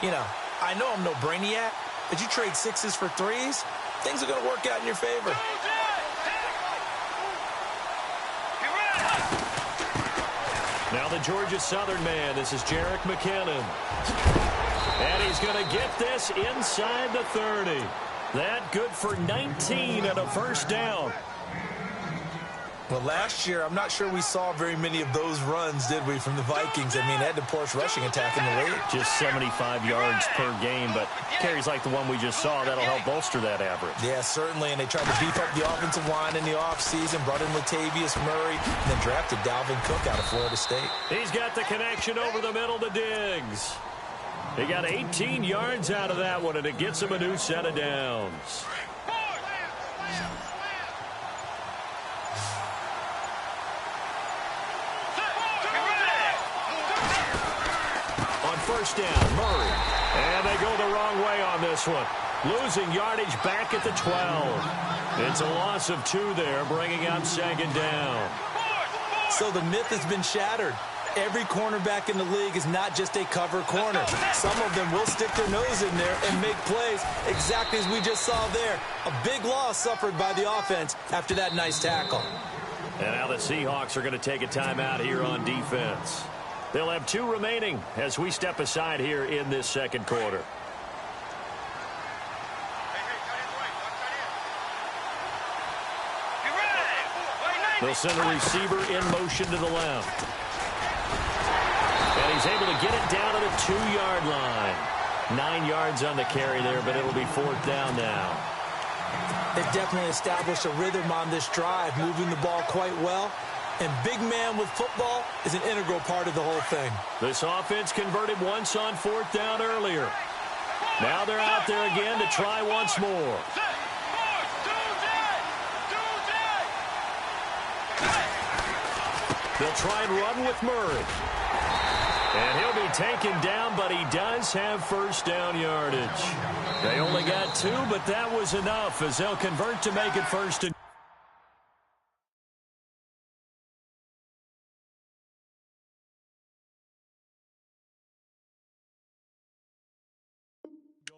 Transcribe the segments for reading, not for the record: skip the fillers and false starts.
You know, I know I'm no brainiac, but you trade sixes for threes, things are going to work out in your favor. Now the Georgia Southern man, this is Jerick McKinnon. And he's going to get this inside the 30. That good for 19 and a first down. Well, last year, I'm not sure we saw very many of those runs, did we, from the Vikings? I mean, they had the poorest rushing attack in the league. Just 75 yards per game, but carries like the one we just saw, that'll help bolster that average. Yeah, certainly, and they tried to beef up the offensive line in the offseason, brought in Latavius Murray, and then drafted Dalvin Cook out of Florida State. He's got the connection over the middle to Diggs. He got 18 yards out of that one, and it gets him a new set of downs. First down, Murray. And they go the wrong way on this one. Losing yardage back at the 12. It's a loss of 2 there, bringing up second down. So the myth has been shattered. Every cornerback in the league is not just a cover corner. Some of them will stick their nose in there and make plays exactly as we just saw there. A big loss suffered by the offense after that nice tackle. And now the Seahawks are going to take a timeout here on defense. They'll have 2 remaining as we step aside here in this second quarter. They'll send a receiver in motion to the left. And he's able to get it down to the 2-yard line. 9 yards on the carry there, but it'll be 4th down now. They've definitely established a rhythm on this drive, moving the ball quite well. And big man with football is an integral part of the whole thing. This offense converted once on 4th down earlier. Now they're out there again to try once more. They'll try and run with Murray. And he'll be taken down, but he does have first down yardage. They only got 2, but that was enough as they'll convert to make it 1st and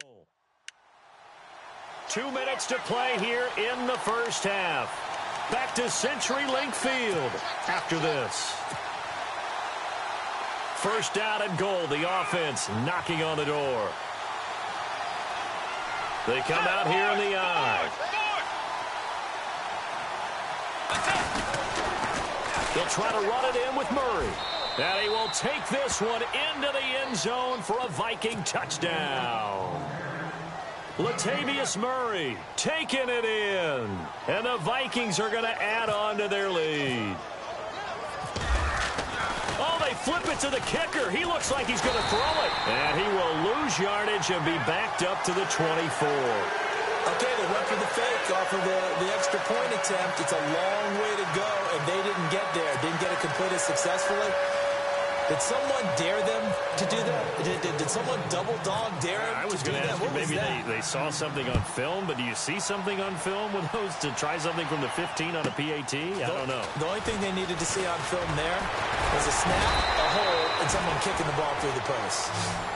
goal. 2 minutes to play here in the first half. Back to CenturyLink Field after this. First down and goal. The offense knocking on the door. They come out here in the I. They'll try to run it in with Murray. And he will take this one into the end zone for a Viking touchdown. Latavius Murray taking it in. And the Vikings are going to add on to their lead. Oh, they flip it to the kicker. He looks like he's going to throw it. And he will lose yardage and be backed up to the 24. Okay, they went for the fake off of the extra point attempt. It's a long way to go, and they didn't get there. Didn't get it completed successfully. Did someone dare them to do that? Did someone double dog dare them I was going to ask you, maybe they saw something on film, but do you see something on film with those to try something from the 15 on a PAT? I don't know. The only thing they needed to see on film there was a snap, a hole, and someone kicking the ball through the post.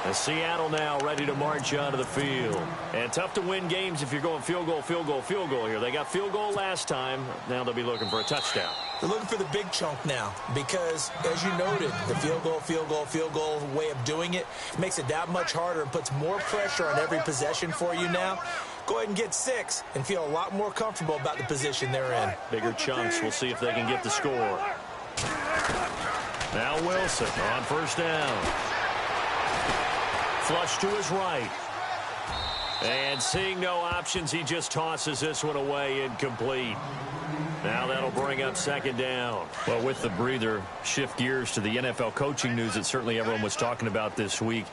And Seattle now ready to march onto the field. And tough to win games if you're going field goal, field goal, field goal here. They got field goal last time. Now they'll be looking for a touchdown. They're looking for the big chunk now because, as you noted, the field goal way of doing it makes it that much harder and puts more pressure on every possession for you now. Go ahead and get 6 and feel a lot more comfortable about the position they're in. Bigger chunks. We'll see if they can get the score. Now Wilson on first down. Flush to his right. And seeing no options, he just tosses this one away incomplete. Now that'll bring up second down. Well, with the breather, shift gears to the NFL coaching news that certainly everyone was talking about this week.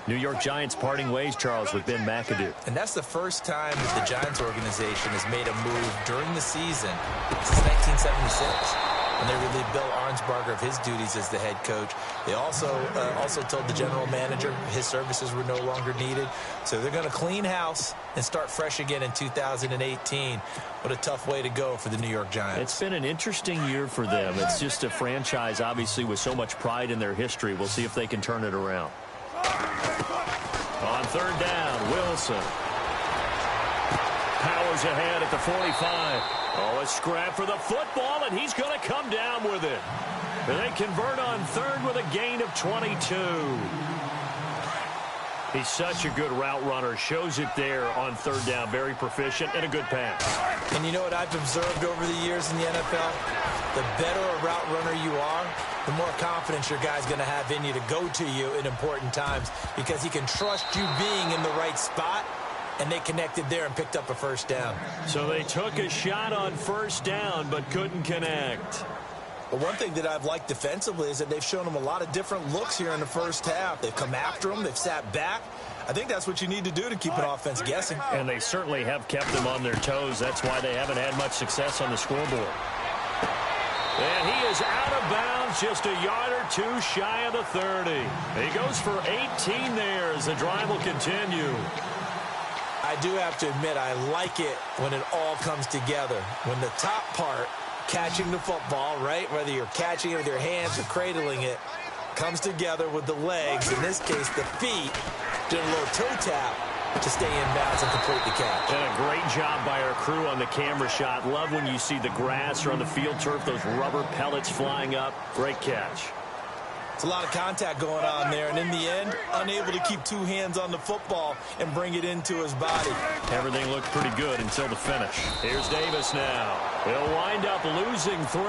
New York Giants parting ways, Charles, with Ben McAdoo. And that's the first time that the Giants organization has made a move during the season since 1976. When they relieved Bill Arnsparger of his duties as the head coach. They also told the general manager his services were no longer needed. So they're going to clean house and start fresh again in 2018. What a tough way to go for the New York Giants. It's been an interesting year for them. It's just a franchise, obviously, with so much pride in their history. We'll see if they can turn it around. third down, Wilson. Powers ahead at the 45. Oh, a scrap for the football, and he's going to come down with it. And they convert on third with a gain of 22. He's such a good route runner. Shows it there on third down. Very proficient and a good pass. And you know what I've observed over the years in the NFL? The better a route runner you are, the more confidence your guy's going to have in you to go to you in important times because he can trust you being in the right spot, and they connected there and picked up a first down. So they took a shot on first down but couldn't connect. But one thing that I've liked defensively is that they've shown them a lot of different looks here in the first half. They've come after them. They've sat back. I think that's what you need to do to keep an offense guessing. And they certainly have kept them on their toes. That's why they haven't had much success on the scoreboard. And he is out of bounds, just a yard or two shy of the 30. He goes for 18 there as the drive will continue. I do have to admit, I like it when it all comes together. When the top part, catching the football, right, whether you're catching it with your hands or cradling it, comes together with the legs, in this case the feet, doing a little toe tap to stay in bounds and complete the catch. And a great job by our crew on the camera shot. Love when you see the grass or on the field turf, those rubber pellets flying up. Great catch. It's a lot of contact going on there, and in the end, unable to keep two hands on the football and bring it into his body. Everything looked pretty good until the finish. Here's Davis now. He'll wind up losing 3,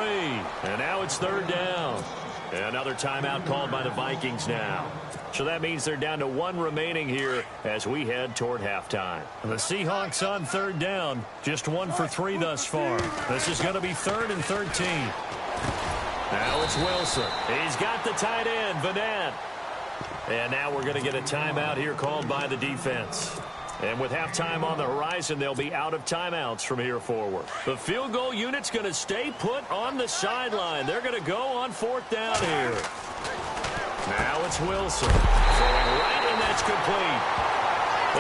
and now it's third down. Another timeout called by the Vikings now. So that means they're down to 1 remaining here as we head toward halftime. The Seahawks on third down, just 1 for 3 thus far. This is going to be 3rd and 13. Now it's Wilson. He's got the tight end, Vanette. And now we're going to get a timeout here called by the defense. And with halftime on the horizon, they'll be out of timeouts from here forward. The field goal unit's going to stay put on the sideline. They're going to go on 4th down here. Now it's Wilson. Throwing right, and that's complete.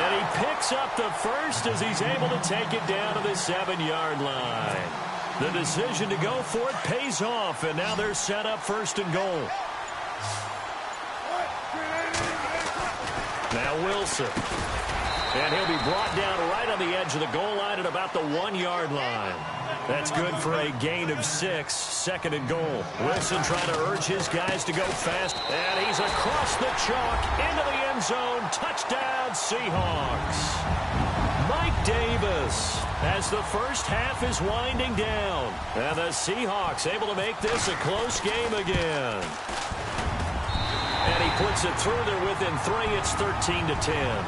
And he picks up the first as he's able to take it down to the 7-yard line. The decision to go for it pays off, and now they're set up 1st and goal. Now Wilson. And he'll be brought down right on the edge of the goal line at about the 1-yard line. That's good for a gain of 6, 2nd and goal. Wilson trying to urge his guys to go fast, and he's across the chalk into the end zone. Touchdown, Seahawks. Mike Davis as the first half is winding down. And the Seahawks able to make this a close game again. And he puts it through there within 3. It's 13-10.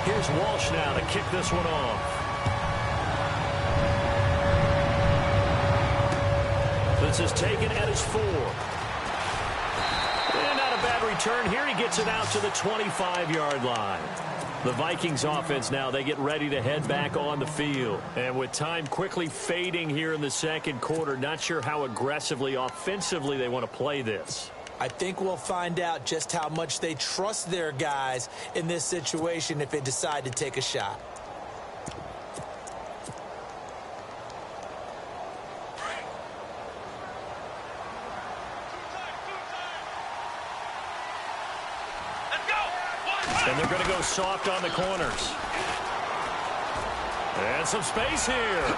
Here's Walsh now to kick this one off. This is taken at his 4. And not a bad return here. He gets it out to the 25-yard line. The Vikings offense now, they get ready to head back on the field. And with time quickly fading here in the second quarter, not sure how aggressively, offensively they want to play this. I think we'll find out just how much they trust their guys in this situation if they decide to take a shot. And they're going to go soft on the corners. And some space here.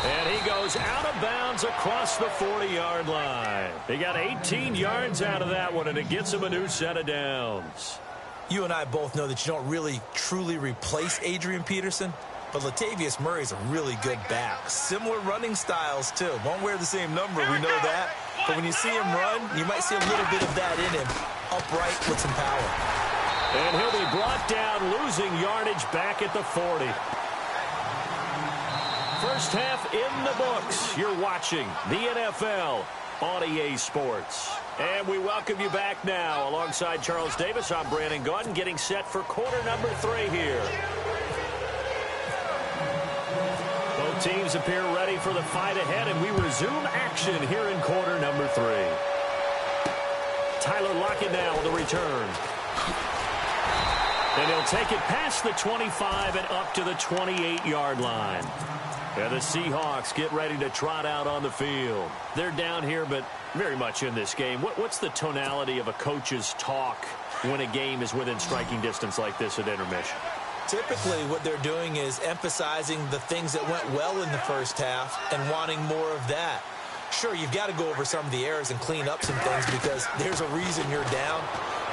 And he goes out of bounds across the 40-yard line. He got 18 yards out of that one, and it gets him a new set of downs. You and I both know that you don't really truly replace Adrian Peterson, but Latavius Murray's a really good back. Similar running styles, too. Won't wear the same number, we know that. But when you see him run, you might see a little bit of that in him, upright with some power. And he'll be brought down, losing yardage back at the 40. First half in the books. You're watching the NFL on EA Sports. And we welcome you back now. Alongside Charles Davis, I'm Brandon Gaudin, getting set for quarter number 3 here. Both teams appear ready for the fight ahead, and we resume action here in quarter number 3. Tyler Lockett now with the return. And he'll take it past the 25 and up to the 28-yard line. And the Seahawks get ready to trot out on the field. They're down here, but very much in this game. What's the tonality of a coach's talk when a game is within striking distance like this at intermission? Typically, what they're doing is emphasizing the things that went well in the first half and wanting more of that. Sure, you've got to go over some of the errors and clean up some things because there's a reason you're down.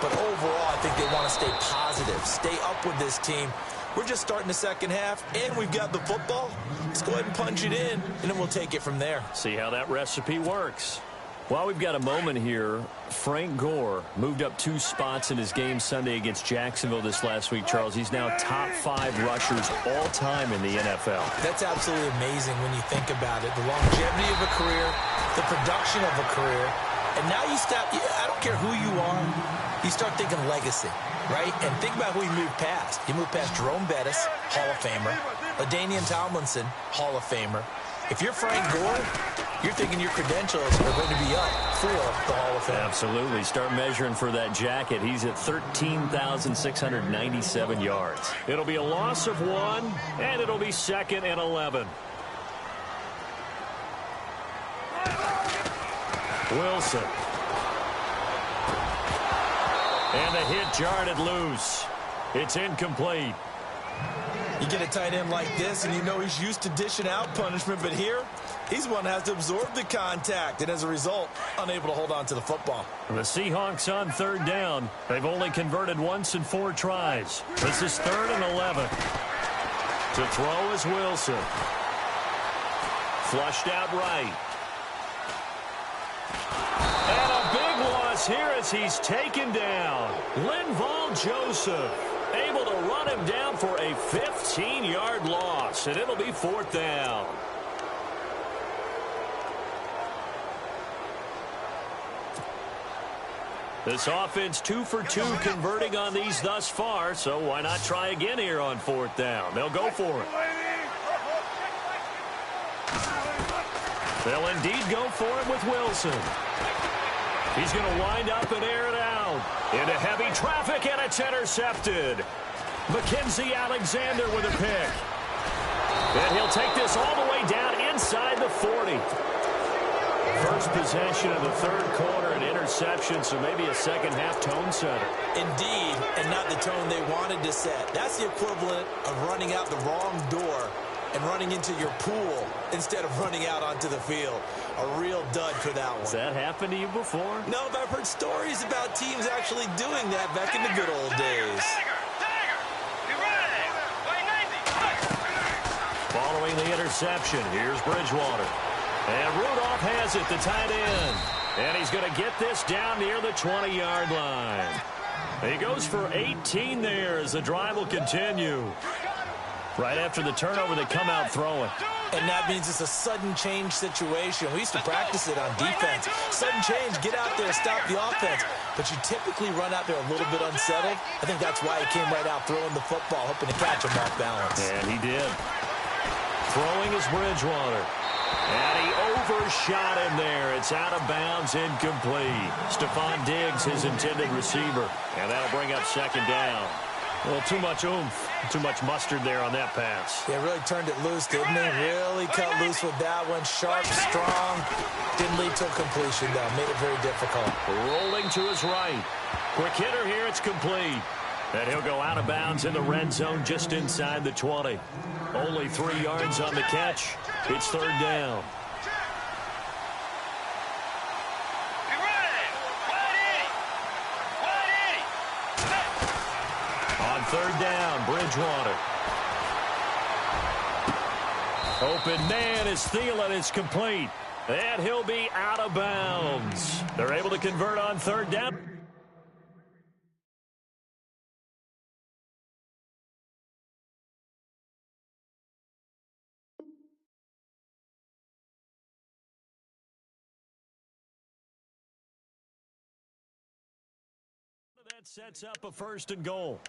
But overall, I think they want to stay positive, stay up with this team. We're just starting the second half, and we've got the football. Let's go ahead and punch it in, and then we'll take it from there. See how that recipe works. While we've got a moment here, Frank Gore moved up 2 spots in his game Sunday against Jacksonville this last week, Charles. He's now top 5 rushers all time in the NFL. That's absolutely amazing when you think about it. The longevity of a career, the production of a career, and now you stop, I don't care who you are, you start thinking legacy, right? And think about who he moved past. He moved past Jerome Bettis, Hall of Famer, LaDainian Tomlinson, Hall of Famer. If you're Frank Gore, you're thinking your credentials are going to be up for the Hall of Fame. Absolutely. Start measuring for that jacket. He's at 13,697 yards. It'll be a loss of 1, and it'll be 2nd and 11. Wilson. And the hit jarred it loose. It's incomplete. You get a tight end like this, and you know he's used to dishing out punishment, but here, he's one that has to absorb the contact, and as a result, unable to hold on to the football. The Seahawks on 3rd down. They've only converted once in 4 tries. This is 3rd and 11. To throw is Wilson. Flushed out right. And a big loss here as he's taken down. Linval Joseph able to run him down for a 15-yard loss, and it'll be 4th down. This offense 2 for 2 converting on these thus far, so why not try again here on 4th down? They'll go for it. They'll indeed go for it with Wilson. He's going to wind up and air it out. Into heavy traffic, and it's intercepted. Mackenzie Alexander with a pick. And he'll take this all the way down inside the 40. First possession of the 3rd quarter, an interception, so maybe a second-half tone setter. Indeed, and not the tone they wanted to set. That's the equivalent of running out the wrong door and running into your pool instead of running out onto the field. A real dud for that one. Has that happened to you before? No, but I've heard stories about teams actually doing that back in the good old days. Following the interception, here's Bridgewater. And Rudolph has it, the tight end. And he's going to get this down near the 20-yard line. He goes for 18 there as the drive will continue. Right after the turnover, they come out throwing. And that means it's a sudden change situation. We used to practice it on defense. Sudden change, get out there, stop the offense. But you typically run out there a little bit unsettled. I think that's why he came right out throwing the football, hoping to catch him off balance. And he did. Throwing is Bridgewater. And he overshot him there. It's out of bounds, incomplete. Stephon Diggs, his intended receiver. And that'll bring up 2nd down. Well, too much oomph, too much mustard there on that pass. Yeah, really turned it loose, didn't he? Really cut loose with that one. Sharp, strong. Didn't lead to a completion, though. Made it very difficult. Rolling to his right. Quick hitter here, it's complete. And he'll go out of bounds in the red zone just inside the 20. Only 3 yards on the catch. It's 3rd down. On 3rd down, Bridgewater. Open man is Thielen. It's complete. And he'll be out of bounds. They're able to convert on 3rd down. That sets up a 1st and goal.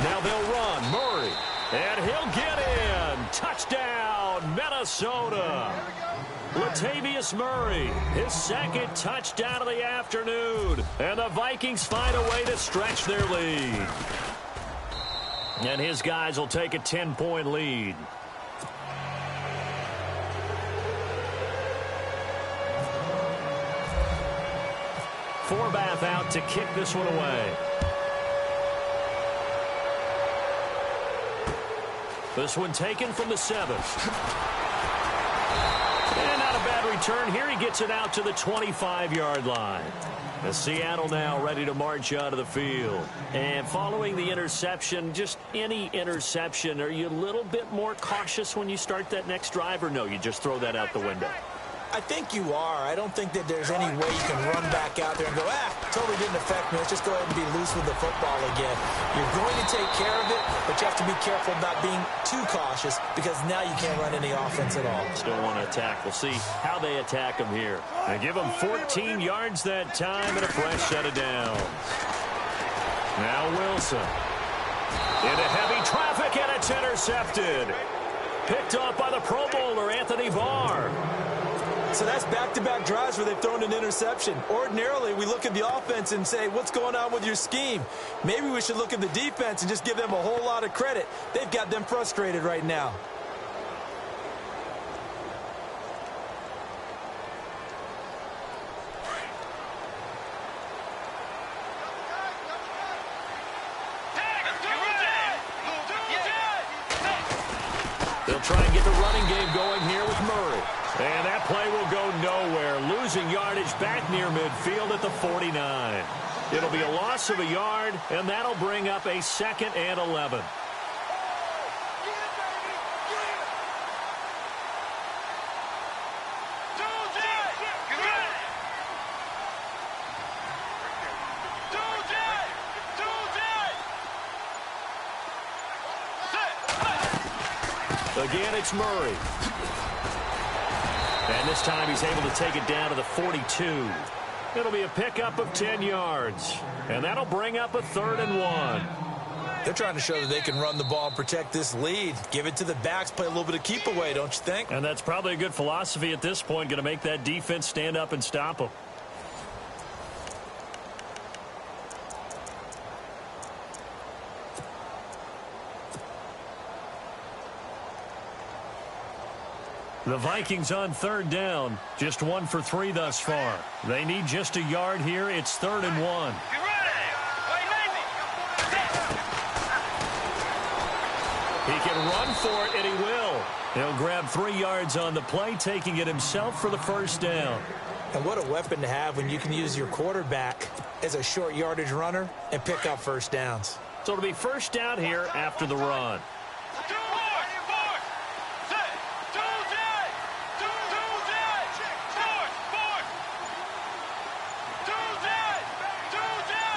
Now they'll run. Murray. And he'll get in. Touchdown, Minnesota. Latavius Murray, his second touchdown of the afternoon. And the Vikings find a way to stretch their lead. And his guys will take a 10-point lead. Forbath out to kick this one away. This one taken from the 7. And not a bad return here. He gets it out to the 25-yard line. As Seattle now ready to march out of the field. And following the interception, just any interception, are you a little bit more cautious when you start that next drive, or no, you just throw that out the window? I think you are. I don't think that there's any way you can run back out there and go, totally didn't affect me. Let's just go ahead and be loose with the football again. You're going to take care of it, but you have to be careful about being too cautious because now you can't run any offense at all. Still want to attack. We'll see how they attack him here. They give him 14 yards that time and a fresh set of downs. Now Wilson. Into heavy traffic, and it's intercepted. Picked off by the Pro Bowler, Anthony Barr. So that's back-to-back drives where they've thrown an interception. Ordinarily, we look at the offense and say, what's going on with your scheme? Maybe we should look at the defense and just give them a whole lot of credit. They've got them frustrated right now. They'll try and get the running game going here with Murray. And that play will go nowhere. Losing yardage back near midfield at the 49. It'll be a loss of a yard, and that'll bring up a 2nd and 11. Again, it's Murray. And this time he's able to take it down to the 42. It'll be a pickup of 10 yards. And that'll bring up a 3rd and 1. They're trying to show that they can run the ball and protect this lead. Give it to the backs, play a little bit of keep away, don't you think? And that's probably a good philosophy at this point, going to make that defense stand up and stop them. The Vikings on 3rd down. Just 1 for 3 thus far. They need just a yard here. It's 3rd and 1. He can run for it, and he will. He'll grab 3 yards on the play, taking it himself for the 1st down. And what a weapon to have when you can use your quarterback as a short yardage runner and pick up 1st downs. So it'll be 1st down here after the run.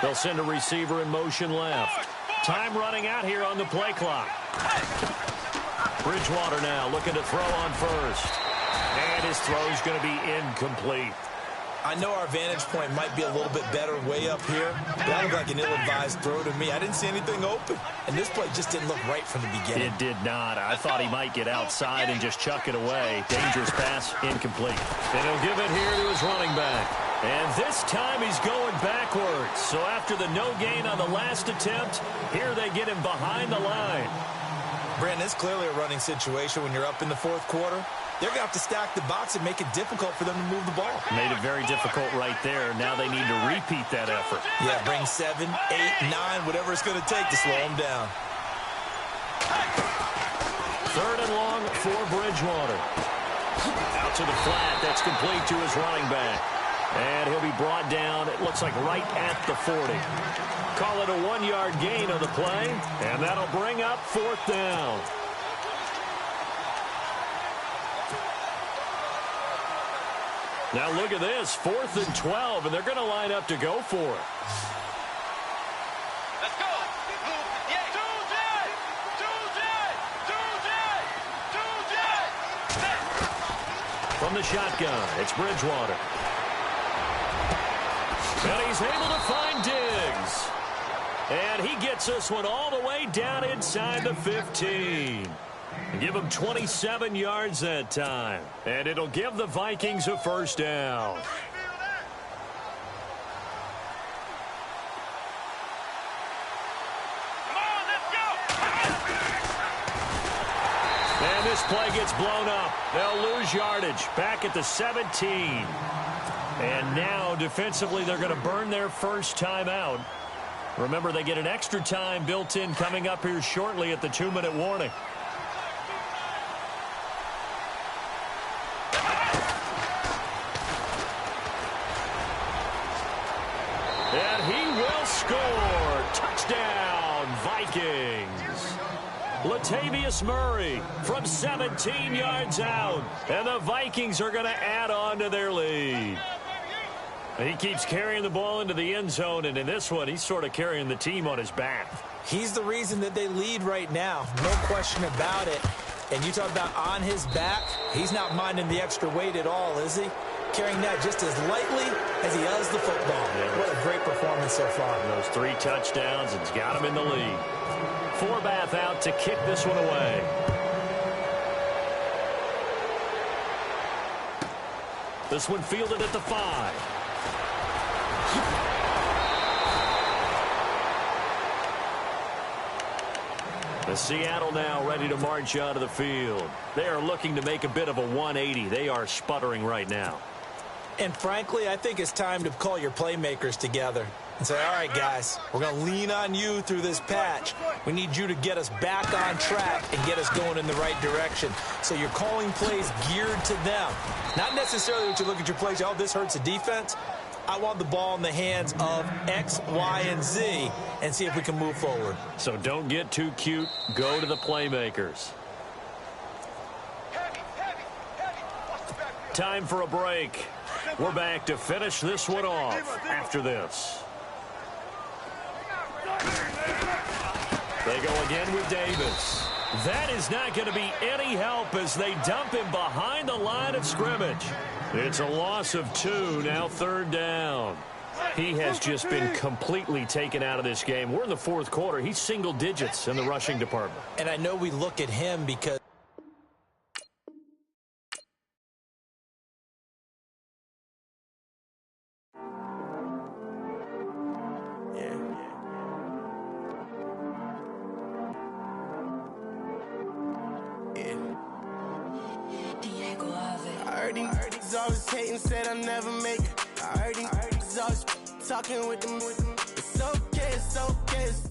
They'll send a receiver in motion left. Time running out here on the play clock. Bridgewater now looking to throw on first. And his throw's going to be incomplete. I know our vantage point might be a little bit better way up here, but that looked like an ill-advised throw to me. I didn't see anything open, and this play just didn't look right from the beginning. It did not. I thought he might get outside and just chuck it away. Dangerous pass, incomplete. And he'll give it here to his running back. And this time he's going backwards. So after the no gain on the last attempt, here they get him behind the line. Brandon, it's clearly a running situation when you're up in the 4th quarter. They're going to have to stack the box and make it difficult for them to move the ball. Made it very difficult right there. Now they need to repeat that effort. Yeah, bring 7, 8, 9, whatever it's going to take to slow them down. 3rd and long for Bridgewater. Out to the flat. That's complete to his running back. And he'll be brought down, it looks like right at the 40. Call it a 1-yard gain on the play, and that'll bring up 4th down. Now look at this, 4th and 12, and they're going to line up to go for it. Let's go. From the shotgun, it's Bridgewater. And he's able to find Diggs. And he gets this one all the way down inside the 15. Give him 27 yards that time. And it'll give the Vikings a first down. And this play gets blown up. They'll lose yardage back at the 17. And now defensively they're going to burn their first time out. Remember, they get an extra time built in coming up here shortly at the 2-minute warning. And he will score. Touchdown, Vikings. Latavius Murray from 17 yards out. And the Vikings are going to add on to their lead. He keeps carrying the ball into the end zone, and in this one, he's sort of carrying the team on his back. He's the reason that they lead right now. No question about it. And you talk about on his back, he's not minding the extra weight at all, is he? Carrying that just as lightly as he does the football. Yeah. What a great performance so far. And those 3 touchdowns, it's got him in the lead. Forbath out to kick this one away. This one fielded at the 5. The Seattle now ready to march out of the field. They are looking to make a bit of a 180. They are sputtering right now. And frankly, I think it's time to call your playmakers together and say, all right, guys, we're going to lean on you through this patch. We need you to get us back on track and get us going in the right direction. So you're calling plays geared to them. Not necessarily what you look at your plays, oh, this hurts the defense. I want the ball in the hands of X, Y, and Z and see if we can move forward. So don't get too cute. Go to the playmakers. Time for a break. We're back to finish this one off after this. They go again with Davis. That is not going to be any help as they dump him behind the line of scrimmage. It's a loss of 2, now 3rd down. He has just been completely taken out of this game. We're in the 4th quarter. He's single digits in the rushing department. And I know we look at him because always hating, said I never make it. I heard he's always talking with them. It's okay, it's okay, it's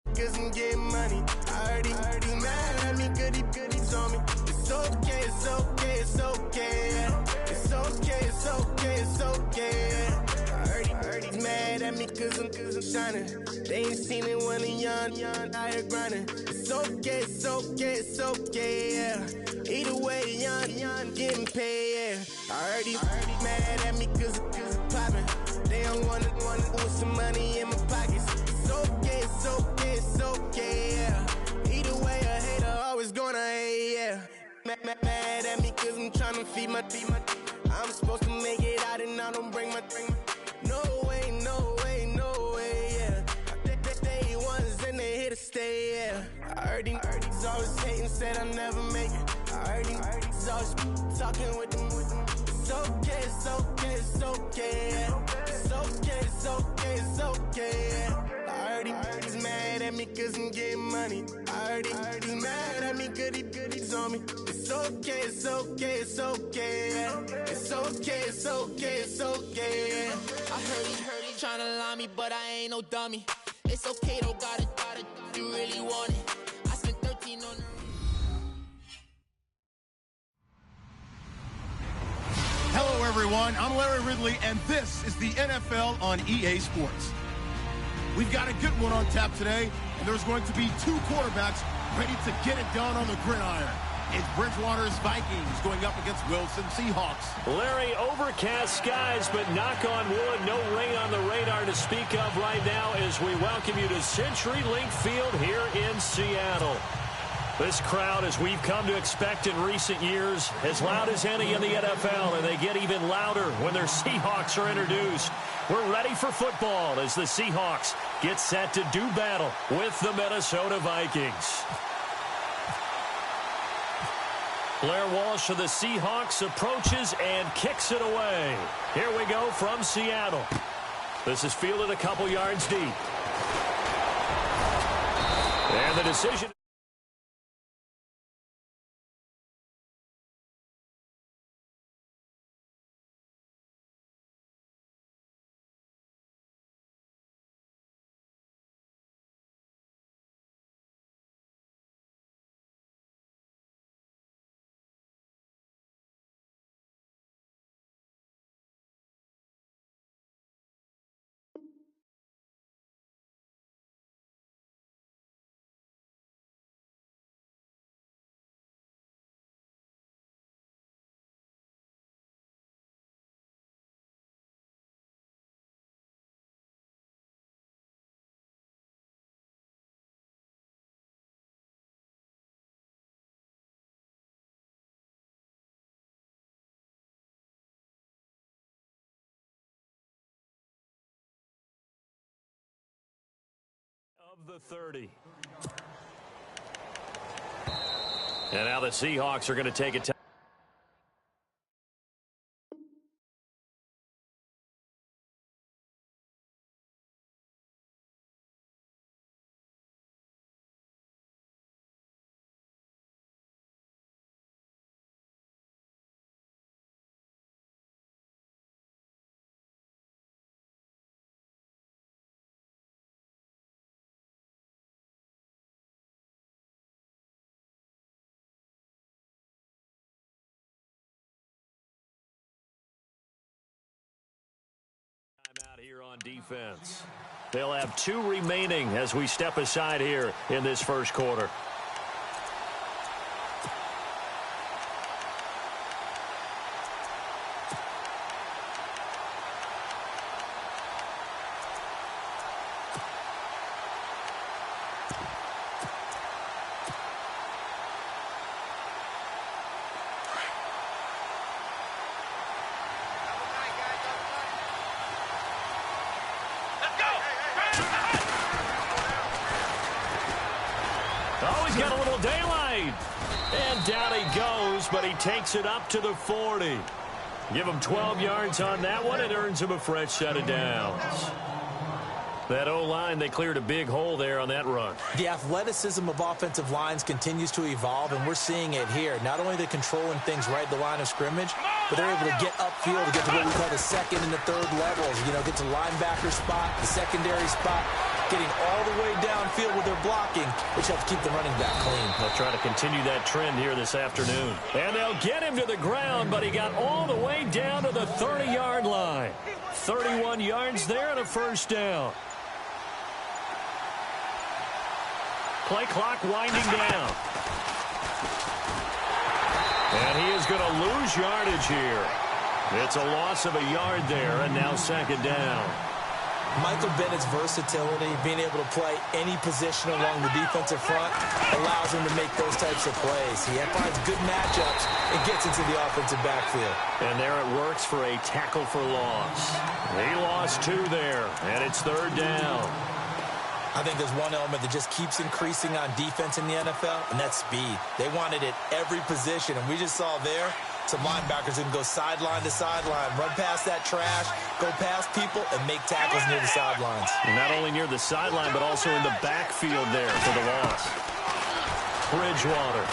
cause I'm getting money. I heard he's mad at me, goodies on me. It's okay, it's okay, it's okay. It's okay, it's okay, it's okay. I heard he's mad at me cause I'm shining. They ain't seen it when I'm young, out here grinding. It's okay, it's okay, it's okay, yeah. Either way, young, getting paid, yeah. I heard he's mad at me cause I'm poppin'. They don't wanna put some money in my pockets. It's okay, it's okay, it's okay, yeah. Either way, a hater always gonna hate, yeah. Mad at me cause I'm tryna feed my I'm supposed to make it out and I don't bring my No way, no way, no way, yeah. They ones and they here to stay, yeah. I heard he's always hating, said I never make it. I heard he's always talking with them. It's okay, it's okay, it's okay, yeah. It's okay, it's okay, it's okay, yeah. I heard he's mad at me cause I'm getting money. I heard he's mad at me, goodies on me. It's okay, it's okay, it's okay, yeah. It's okay, it's okay, it's okay, yeah. I heard he tryna lie me, but I ain't no dummy. It's okay though, got it, you really want it. I spent 13 on the... Hello everyone, I'm Larry Ridley, and this is the NFL on EA Sports. We've got a good one on tap today, and there's going to be 2 quarterbacks ready to get it done on the gridiron. It's Bridgewater's Vikings going up against Wilson Seahawks. Larry, overcast skies, but knock on wood, no rain on the radar to speak of right now as we welcome you to CenturyLink Field here in Seattle. This crowd, as we've come to expect in recent years, as loud as any in the NFL, and they get even louder when their Seahawks are introduced. We're ready for football as the Seahawks get set to do battle with the Minnesota Vikings. Blair Walsh of the Seahawks approaches and kicks it away. Here we go from Seattle. This is fielded a couple yards deep. And the decision... of the 30. And now the Seahawks are going to take it. Out here on defense. They'll have 2 remaining as we step aside here in this first quarter. Oh, he's got a little daylight. And down he goes, but he takes it up to the 40. Give him 12 yards on that one. It earns him a fresh set of downs. That O-line, they cleared a big hole there on that run. The athleticism of offensive lines continues to evolve, and we're seeing it here. Not only they're controlling things right at the line of scrimmage, but they're able to get upfield to get to what we call the second and the third levels. You know, get to linebacker spot, the secondary spot, getting all the way downfield with their blocking, which helps keep the running back clean. They'll try to continue that trend here this afternoon. And they'll get him to the ground, but he got all the way down to the 30-yard line. 31 yards there and a first down. Play clock winding down. And he is going to lose yardage here. It's a loss of a yard there, and now second down. Michael Bennett's versatility, being able to play any position along the defensive front, allows him to make those types of plays. He finds good matchups and gets into the offensive backfield. And there it works for a tackle for loss. He lost 2 there, and it's third down. I think there's one element that just keeps increasing on defense in the NFL, and that's speed. They want it at every position, and we just saw there some linebackers who can go sideline to sideline, run past that trash, go past people, and make tackles near the sidelines. And not only near the sideline, but also in the backfield there for the loss. Bridgewater.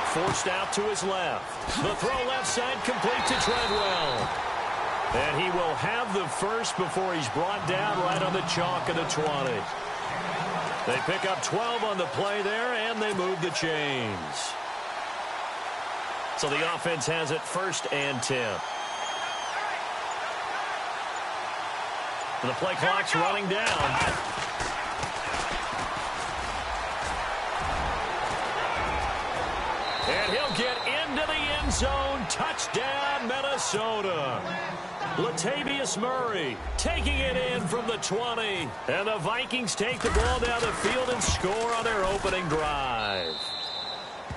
Forced out to his left. The throw left side complete to Treadwell. And he will have the first before he's brought down right on the chalk of the 20. They pick up 12 on the play there, and they move the chains. So the offense has it 1st and 10. And the play clock's running down. And he'll get into the end zone. Touchdown, on Minnesota. Latavius Murray taking it in from the 20. And the Vikings take the ball down the field and score on their opening drive.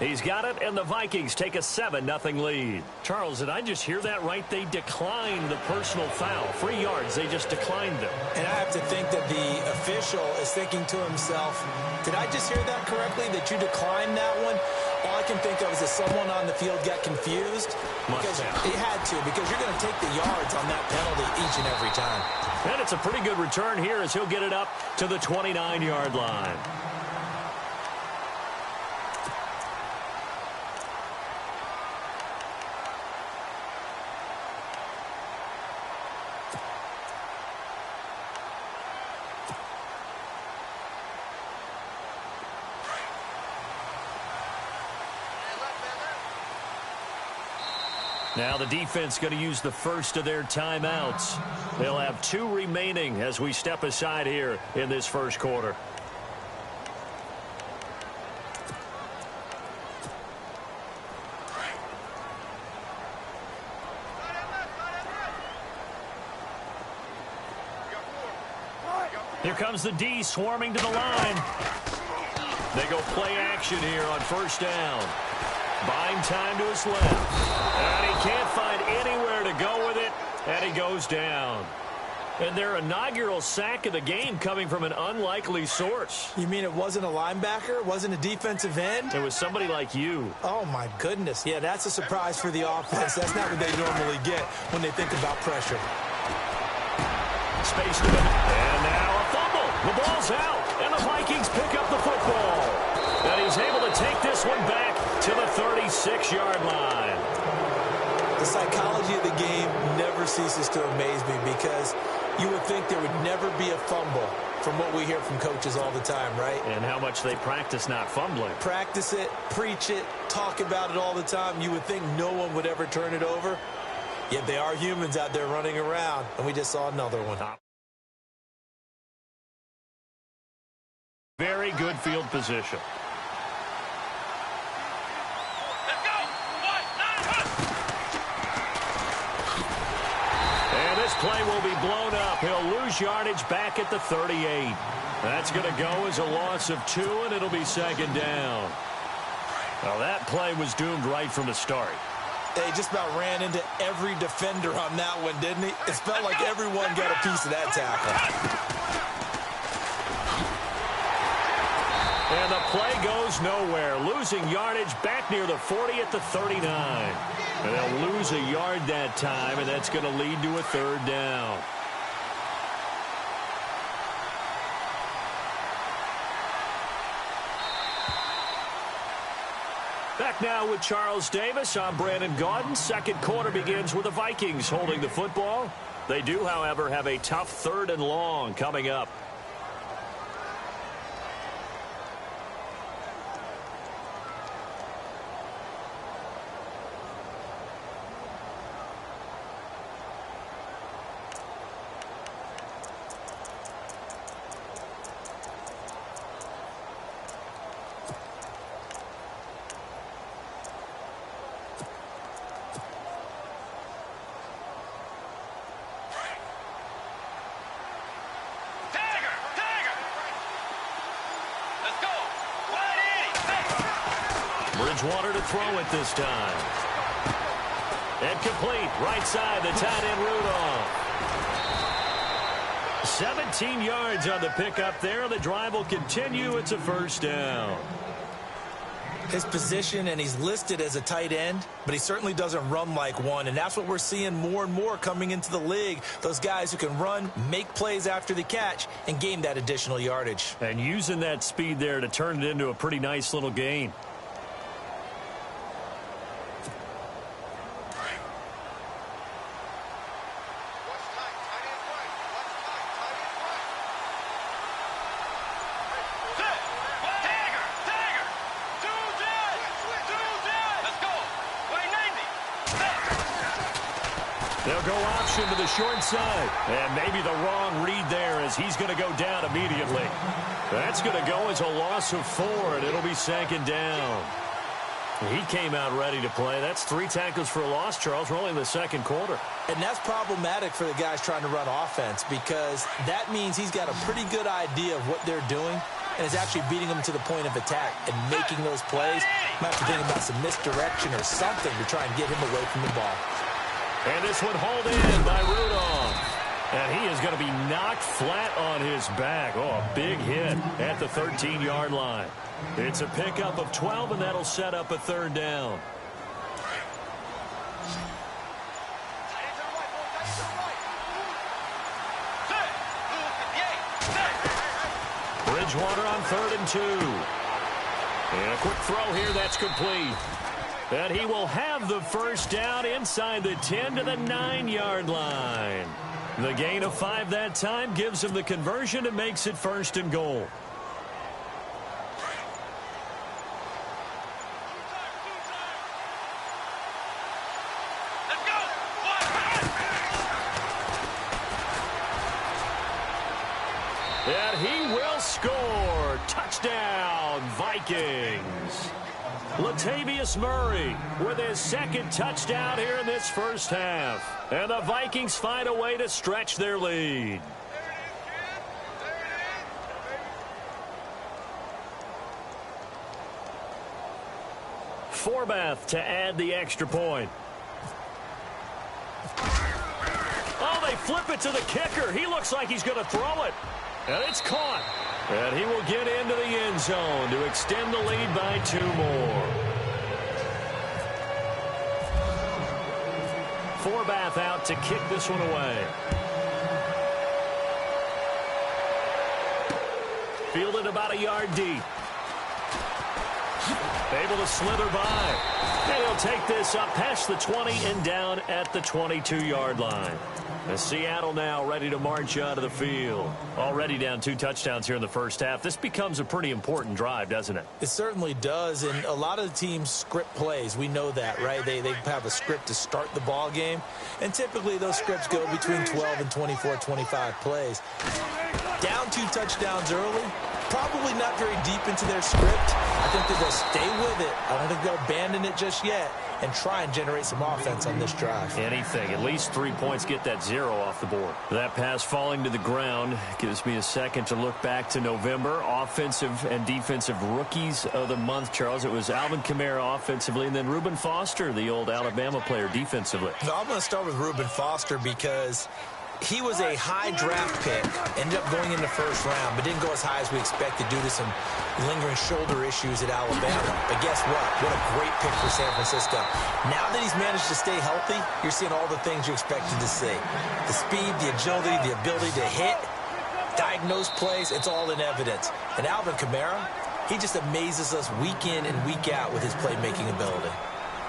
He's got it, and the Vikings take a 7-0 lead. Charles, did I just hear that right? They declined the personal foul. 3 yards, they just declined them. And I have to think that the official is thinking to himself, did I just hear that correctly, that you declined that one? All I can think of is that someone on the field got confused. Because he had to, because you're going to take the yards on that penalty each and every time. And it's a pretty good return here as he'll get it up to the 29-yard line. Now the defense going to use the first of their timeouts. They'll have 2 remaining as we step aside here in this first quarter. Here comes the D swarming to the line. They go play action here on first down. Buying time to his left. And he can't find anywhere to go with it, and he goes down. And their inaugural sack of the game coming from an unlikely source. You mean it wasn't a linebacker? It wasn't a defensive end? It was somebody like you. Oh, my goodness. Yeah, that's a surprise for the offense. That's not what they normally get when they think about pressure. Space to it. And now a fumble. The ball's out, and the Vikings pick up the football. And he's able to take this one back to the 36-yard line. The psychology of the game never ceases to amaze me because you would think there would never be a fumble from what we hear from coaches all the time, right? And how much they practice not fumbling. Practice it, preach it, talk about it all the time. You would think no one would ever turn it over. Yet they are humans out there running around, and we just saw another one. Very good field position. This play will be blown up. He'll lose yardage back at the 38. That's going to go as a loss of 2, and it'll be second down. Well, that play was doomed right from the start. They just about ran into every defender on that one, didn't he? It felt like everyone got a piece of that tackle. And the play goes nowhere. Losing yardage back near the 40 at the 39. And they'll lose a yard that time, and that's going to lead to a third down. Back now with Charles Davis. I'm Brandon Gaudin. Second quarter begins with the Vikings holding the football. They do, however, have a tough 3rd and long coming up. Bridgewater to throw it this time. And complete. Right side, the tight end Rudolph. 17 yards on the pickup there. The drive will continue. It's a first down. His position, and he's listed as a tight end, but he certainly doesn't run like one, and that's what we're seeing more and more coming into the league. Those guys who can run, make plays after the catch, and gain that additional yardage. And using that speed there to turn it into a pretty nice little gain. They'll go option to the short side. And maybe the wrong read there as he's going to go down immediately. That's going to go as a loss of 4, and it'll be second down. He came out ready to play. That's 3 tackles for a loss, Charles. We're only in the second quarter. And that's problematic for the guys trying to run offense because that means he's got a pretty good idea of what they're doing and is actually beating them to the point of attack and making those plays. Might have to think about some misdirection or something to try and get him away from the ball. And this one hauled in by Rudolph. And he is going to be knocked flat on his back. Oh, a big hit at the 13-yard line. It's a pickup of 12, and that'll set up a third down. Bridgewater on 3rd and 2. And a quick throw here that's complete. And he will have the first down inside the 10 to the 9-yard line. The gain of 5 that time gives him the conversion and makes it 1st and goal. And he will score. Touchdown, Vikings. Latavius Murray with his 2nd touchdown here in this first half. And the Vikings find a way to stretch their lead. Forbath to add the extra point. Oh, they flip it to the kicker. He looks like he's going to throw it. And it's caught. And he will get into the end zone to extend the lead by 2 more. Forbath out to kick this one away. Fielded about a yard deep. Able to slither by. And he'll take this up past the 20 and down at the 22-yard line. And Seattle now ready to march out of the field. Already down 2 touchdowns here in the first half. This becomes a pretty important drive, doesn't it? It certainly does, and a lot of the teams script plays. We know that, right? They have a script to start the ball game, and typically those scripts go between 12 and 24, 25 plays. Down 2 touchdowns early, probably not very deep into their script. I think that they'll stay with it. I don't think they'll abandon it just yet and try and generate some offense on this drive. Anything. At least 3 points, get that 0 off the board. That pass falling to the ground gives me a second to look back to November. Offensive and defensive rookies of the month, Charles. It was Alvin Kamara offensively, and then Reuben Foster, the old Alabama player, defensively. Now, I'm going to start with Reuben Foster because he was a high draft pick, ended up going in the 1st round, but didn't go as high as we expected due to some lingering shoulder issues at Alabama. But guess what? What a great pick for San Francisco. Now that he's managed to stay healthy, you're seeing all the things you expected to see. The speed, the agility, the ability to hit, diagnose plays, it's all in evidence. And Alvin Kamara, he just amazes us week in and week out with his playmaking ability.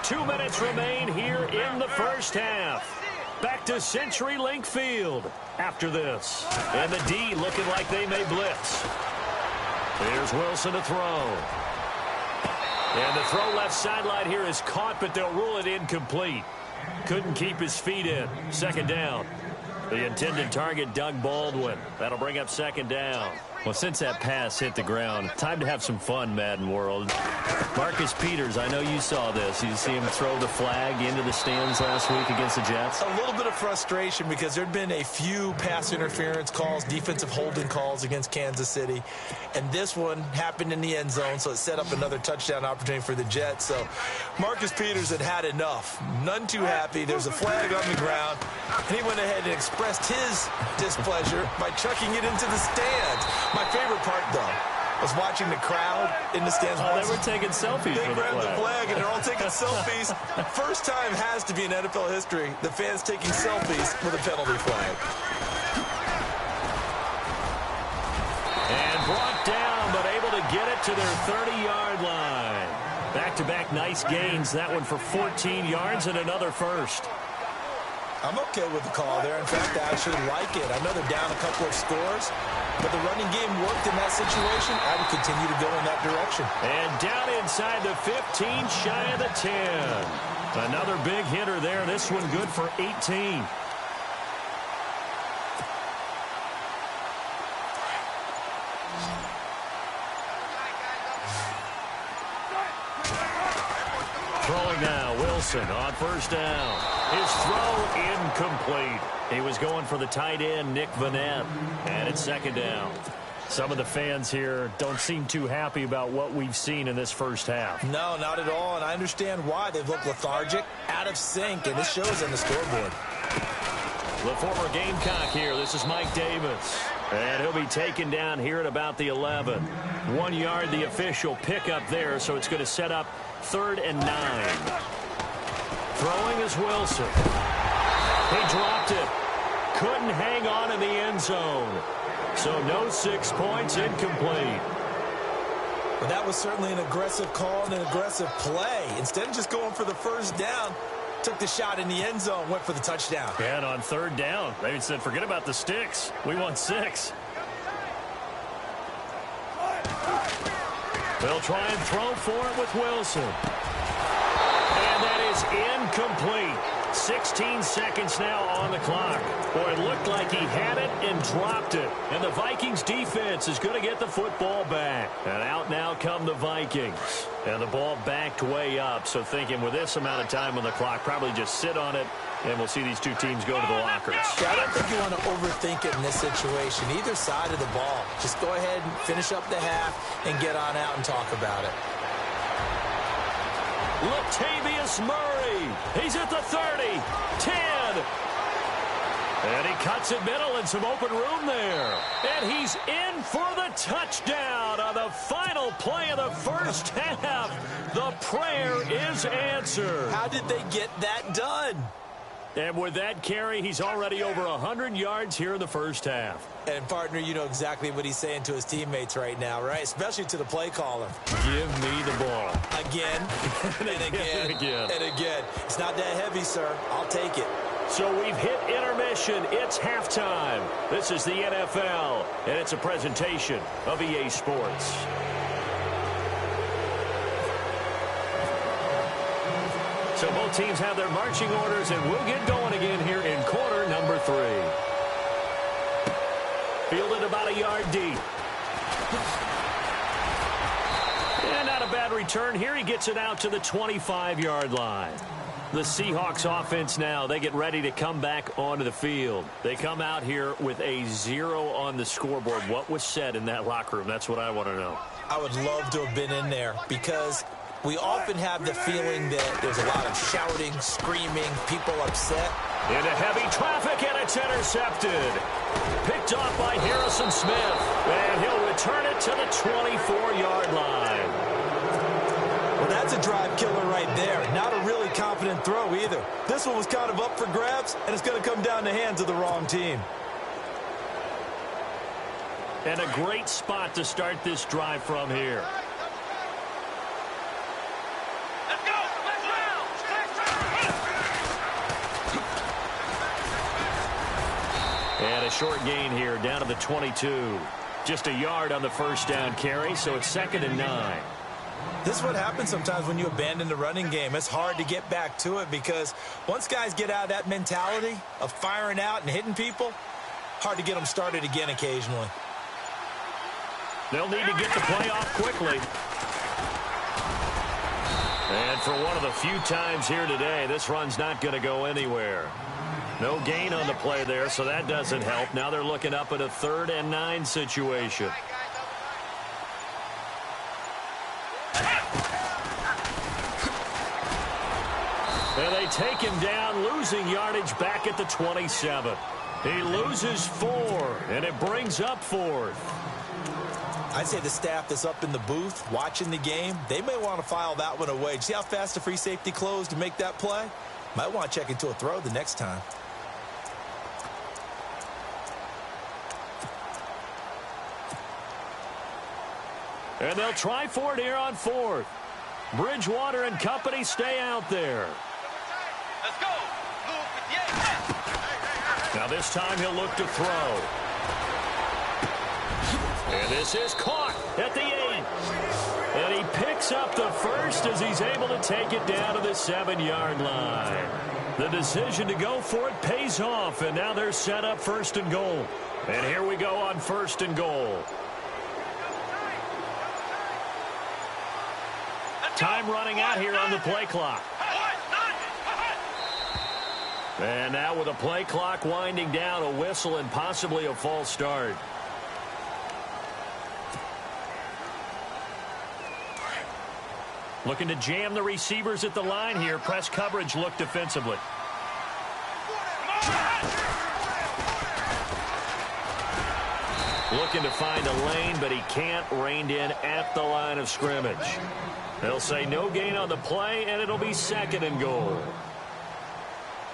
2 minutes remain here in the first half. Back to CenturyLink Field after this. And the D looking like they may blitz. Here's Wilson to throw. And the throw left sideline here is caught, but they'll rule it incomplete. Couldn't keep his feet in. 2nd down. The intended target, Doug Baldwin. That'll bring up 2nd down. Well, since that pass hit the ground, time to have some fun, Madden World. Marcus Peters, I know you saw this. You see him throw the flag into the stands last week against the Jets? A little bit of frustration because there had been a few pass interference calls, defensive holding calls against Kansas City. And this one happened in the end zone, so it set up another touchdown opportunity for the Jets. So Marcus Peters had had enough. None too happy. There's a flag on the ground, and he went ahead and expressed his displeasure by chucking it into the stands. My favorite part, though, was watching the crowd in the stands. Oh, they were taking selfies. They grabbed the flag, and they're all taking selfies. First time has to be in NFL history, the fans taking selfies with a penalty flag. And brought down, but able to get it to their 30-yard line. Back-to-back nice gains. That one for 14 yards and another first. I'm okay with the call there. In fact, I actually like it. I know they're down a couple of scores, but the running game worked in that situation. I would continue to go in that direction. And down inside the 15, shy of the 10. Another big hitter there. This one good for 18. Wilson on first down. His throw incomplete. He was going for the tight end, Nick Vanette, and it's second down. Some of the fans here don't seem too happy about what we've seen in this first half. No, not at all, and I understand why. They've looked lethargic, out of sync, and this shows on the scoreboard. The former Gamecock here. This is Mike Davis. And he'll be taken down here at about the 11. 1 yard, the official pickup there, so it's going to set up 3rd and 9. Throwing is Wilson. He dropped it. Couldn't hang on in the end zone. So no 6 points, incomplete. Well, that was certainly an aggressive call and an aggressive play. Instead of just going for the first down, took the shot in the end zone, went for the touchdown. Yeah, and on 3rd down, they said, forget about the sticks. We want 6. They'll try and throw for it with Wilson. And that is incomplete. 16 seconds now on the clock. Boy, it looked like he had it and dropped it. And the Vikings defense is going to get the football back. And out now come the Vikings. And the ball backed way up. So thinking with this amount of time on the clock, probably just sit on it. And we'll see these two teams go to the lockers. Yeah, I don't think you want to overthink it in this situation. Either side of the ball. Just go ahead and finish up the half and get on out and talk about it. Latavius Murray. He's at the 30, 10. And he cuts it middle and some open room there. And he's in for the touchdown on the final play of the first half. The prayer is answered. How did they get that done? And with that carry, he's already over 100 yards here in the first half. And, partner, you know exactly what he's saying to his teammates right now, right? Especially to the play caller. Give me the ball. Again, and again, and again. It's not that heavy, sir. I'll take it. So we've hit intermission. It's halftime. This is the NFL, and it's a presentation of EA Sports. So both teams have their marching orders, and we'll get going again here in quarter number 3. Fielded about a yard deep. And not a bad return here. He gets it out to the 25-yard line. The Seahawks offense now, they get ready to come back onto the field. They come out here with a 0 on the scoreboard. What was said in that locker room? That's what I want to know. I would love to have been in there because we often have the feeling that there's a lot of shouting, screaming, people upset. Into heavy traffic, and it's intercepted. Picked off by Harrison Smith. And he'll return it to the 24-yard line. Well, that's a drive killer right there. Not a really confident throw either. This one was kind of up for grabs, and it's going to come down the hands of the wrong team. And a great spot to start this drive from here. And a short gain here down to the 22. Just a yard on the first down carry, so it's 2nd and 9. This is what happens sometimes when you abandon the running game. It's hard to get back to it because once guys get out of that mentality of firing out and hitting people, hard to get them started again occasionally. They'll need to get the play off quickly. And for one of the few times here today, this run's not going to go anywhere. No gain on the play there, so that doesn't help. Now they're looking up at a 3rd and 9 situation. And they take him down, losing yardage back at the 27. He loses 4, and it brings up 4th. I'd say the staff that's up in the booth watching the game, they may want to file that one away. See how fast the free safety closed to make that play? Might want to check into a throw the next time. And they'll try for it here on 4th. Bridgewater and company stay out there. Let's go. Now this time he'll look to throw. And this is caught at the 8. And he picks up the first as he's able to take it down to the 7-yard line. The decision to go for it pays off, and now they're set up 1st and goal. And here we go on 1st and goal. Time running out here on the play clock. And now with a play clock winding down, a whistle and possibly a false start. Looking to jam the receivers at the line here. Press coverage look defensively. Looking to find a lane, but he can't. Reined in at the line of scrimmage. They'll say no gain on the play, and it'll be 2nd and goal.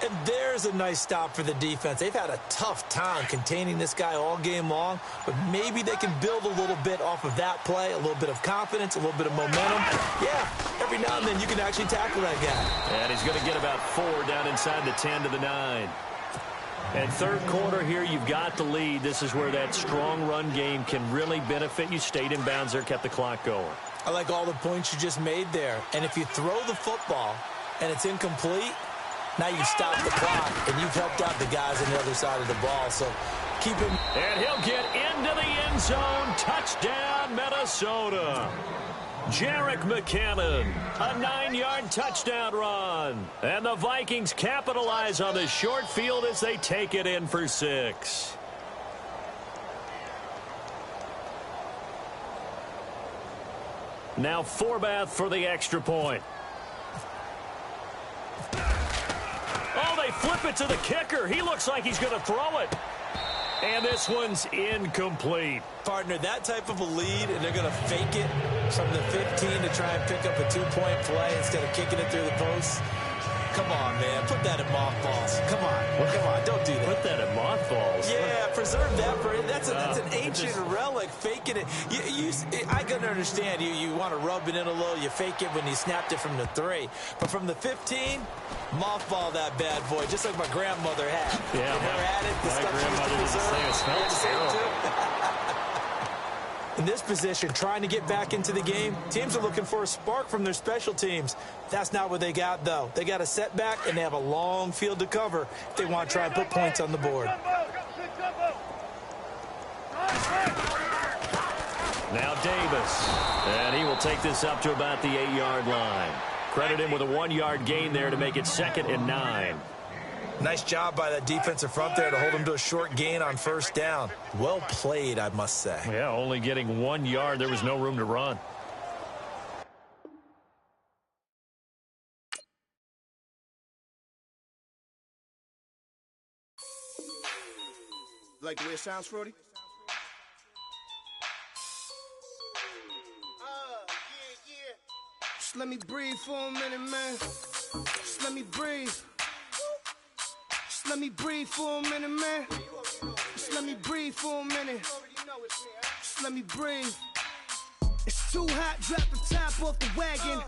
And there's a nice stop for the defense. They've had a tough time containing this guy all game long, but maybe they can build a little bit off of that play, a little bit of confidence, a little bit of momentum. Yeah, every now and then you can actually tackle that guy. And he's going to get about 4 down inside the 10 to the 9. And third quarter here, you've got the lead. This is where that strong run game can really benefit you. Stayed in bounds there, kept the clock going. I like all the points you just made there. And if you throw the football and it's incomplete, now you stop the clock, and you've helped out the guys on the other side of the ball. So keep him. And he'll get into the end zone. Touchdown, Minnesota. Jerick McKinnon, a 9-yard touchdown run. And the Vikings capitalize on the short field as they take it in for 6. Now Forbath for the extra point. Oh, they flip it to the kicker. He looks like he's going to throw it. And this one's incomplete. Partner, that type of a lead, and they're going to fake it from the 15 to try and pick up a 2-point play instead of kicking it through the post. Come on, man. Put that in mothballs. Come on. Come on. Don't do that. Put that in mothballs. Yeah, preserve that for it. That's an ancient relic, faking it. I can understand you want to rub it in a little. You fake it when you snapped it from the 3. But from the 15, mothball that bad boy, just like my grandmother had. Yeah, my grandmother did the same. It smells terrible. In this position, trying to get back into the game, teams are looking for a spark from their special teams. That's not what they got, though. They got a setback, and they have a long field to cover if they want to try and put points on the board. Now Davis, and he will take this up to about the 8-yard line. Credit him with a 1-yard gain there to make it 2nd and 9. Nice job by that defensive front there to hold him to a short gain on 1st down. Well played, I must say. Yeah, only getting 1 yard. There was no room to run. Like the way it sounds, Frody? Yeah. Just let me breathe for a minute, man. Just let me breathe. Just let me breathe for a minute, man. Just let me breathe for a minute. Just let me breathe. It's too hot, drop the top off the wagon.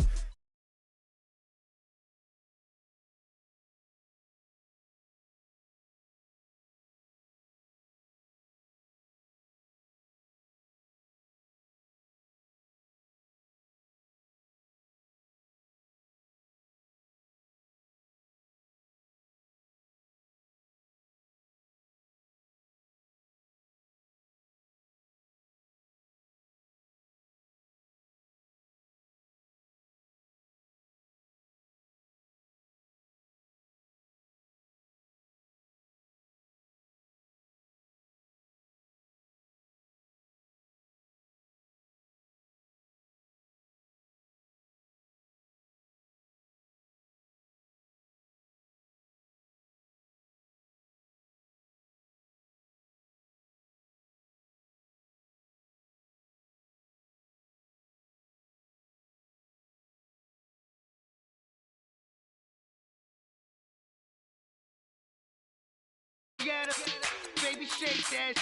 Baby, shake that,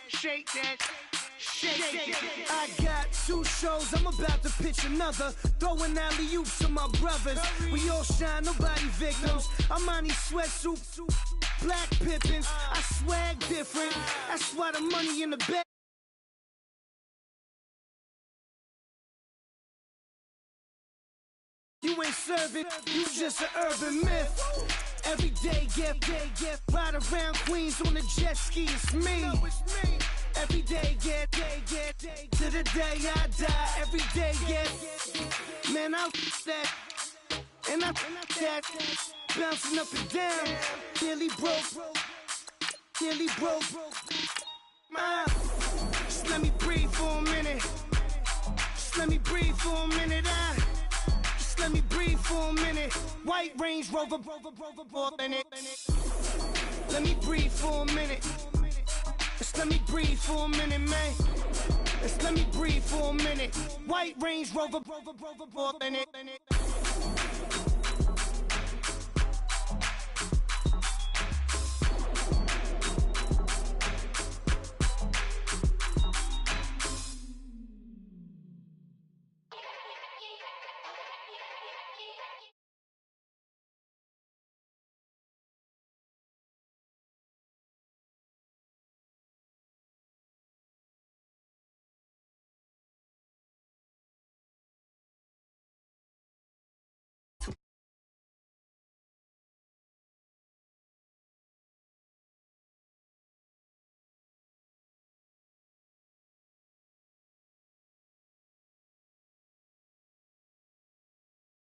shake that, shake that. I got 2 shows, I'm about to pitch another. Throwing alley-oops to my brothers. We all shine, nobody victims. I'm on these sweatsuits, black pippins. I swag different, that's why the money in the bed. You ain't serving, you just an urban myth. Every day, get, ride around Queens on a jet ski, it's me. Every day, get, to the day I die. Every day, get, man, I that, and I that. bouncing up and down. Nearly broke. Just let me breathe for a minute. Just let me breathe for a minute. Just let me breathe for a minute. White Range Rover, in it. Let me breathe for a minute. Just let me breathe for a minute, man. Just let me breathe for a minute. White Range Rover, in it.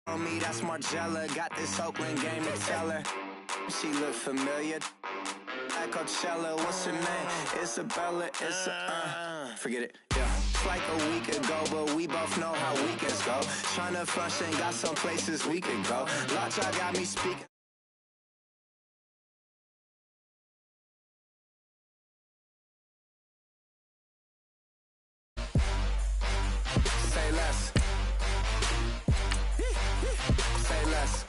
On me, that's Margella. Got this Oakland game to tell her. She look familiar. At Coachella, what's her name? Isabella. Forget it. Yeah. It's like a week ago, but we both know how weekends go. Tryna function, got some places we could go. Lot y'all got me speaking. Say less. Say less.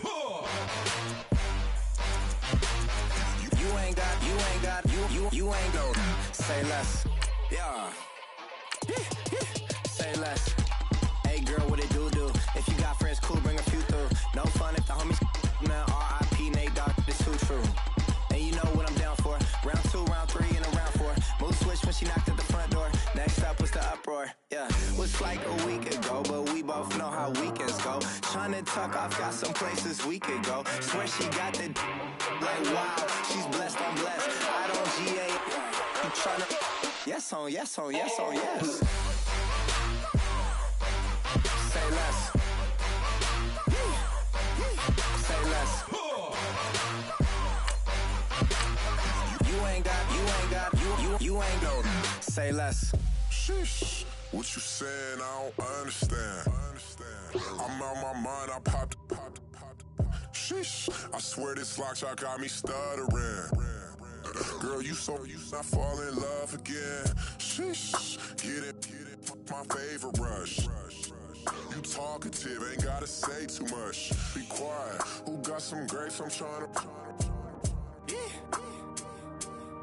You ain't go. Say less. Yeah. Say less. Hey girl, what it do? If you got friends, cool, bring a few through. No fun if the homies, man. R.I.P. Nate Dogg, this too true. And you know what I'm down for. Round 2, round 3, and a round 4. Mood switch when she knocked at the front door. Next up was the uproar. Yeah, was like a week ago, but we both know how weekends go. Tryna tuck off, got some places we could go. Swear she got the like wow, she's blessed, I'm blessed. I don't GA. You tryna yes on yes. Say less. Say less. You ain't go. Say less. Sheesh. What you saying? I don't understand. I'm out my mind. I popped. Sheesh. I swear this lock shot got me stuttering. Girl, you not fall in love again. Sheesh. Get it. My favorite rush. You talkative, ain't gotta say too much. Be quiet. Who got some grapes? I'm trying to.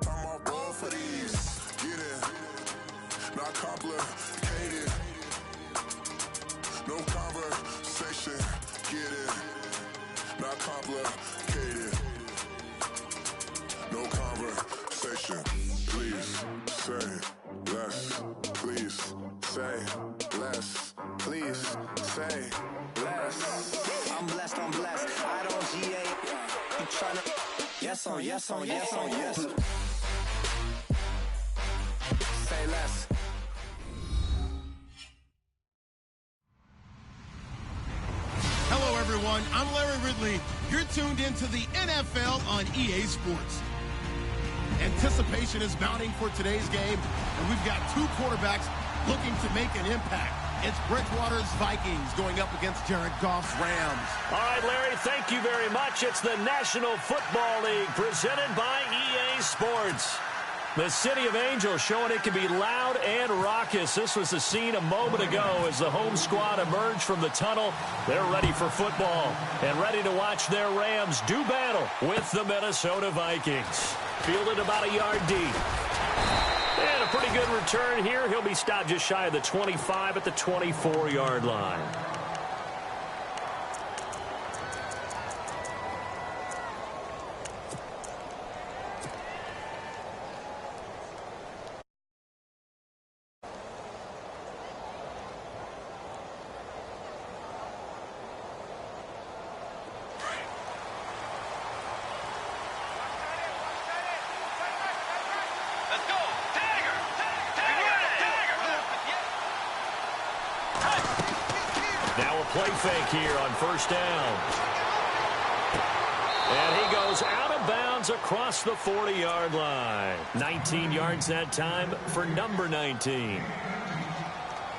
I'm all ball for these. Get it. Not complicated. No conversation. Get it. Not complicated. No conversation. Please say less. Please say less. Please say less. I'm blessed. I don't GA. You tryna yes on yes. Say less. Hello, everyone. I'm Larry Ridley. You're tuned into the NFL on EA Sports. Anticipation is mounting for today's game, and we've got two quarterbacks looking to make an impact. It's Bridgewater's Vikings going up against Jared Goff's Rams. All right, Larry, thank you very much. It's the National Football League presented by EA Sports. The City of Angels showing it can be loud and raucous. This was the scene a moment ago as the home squad emerged from the tunnel. They're ready for football and ready to watch their Rams do battle with the Minnesota Vikings. Fielded about a yard deep. And a pretty good return here. He'll be stopped just shy of the 25 at the 24-yard line. Now a play fake here on first down. And he goes out of bounds across the 40-yard line. 19 yards that time for number 19.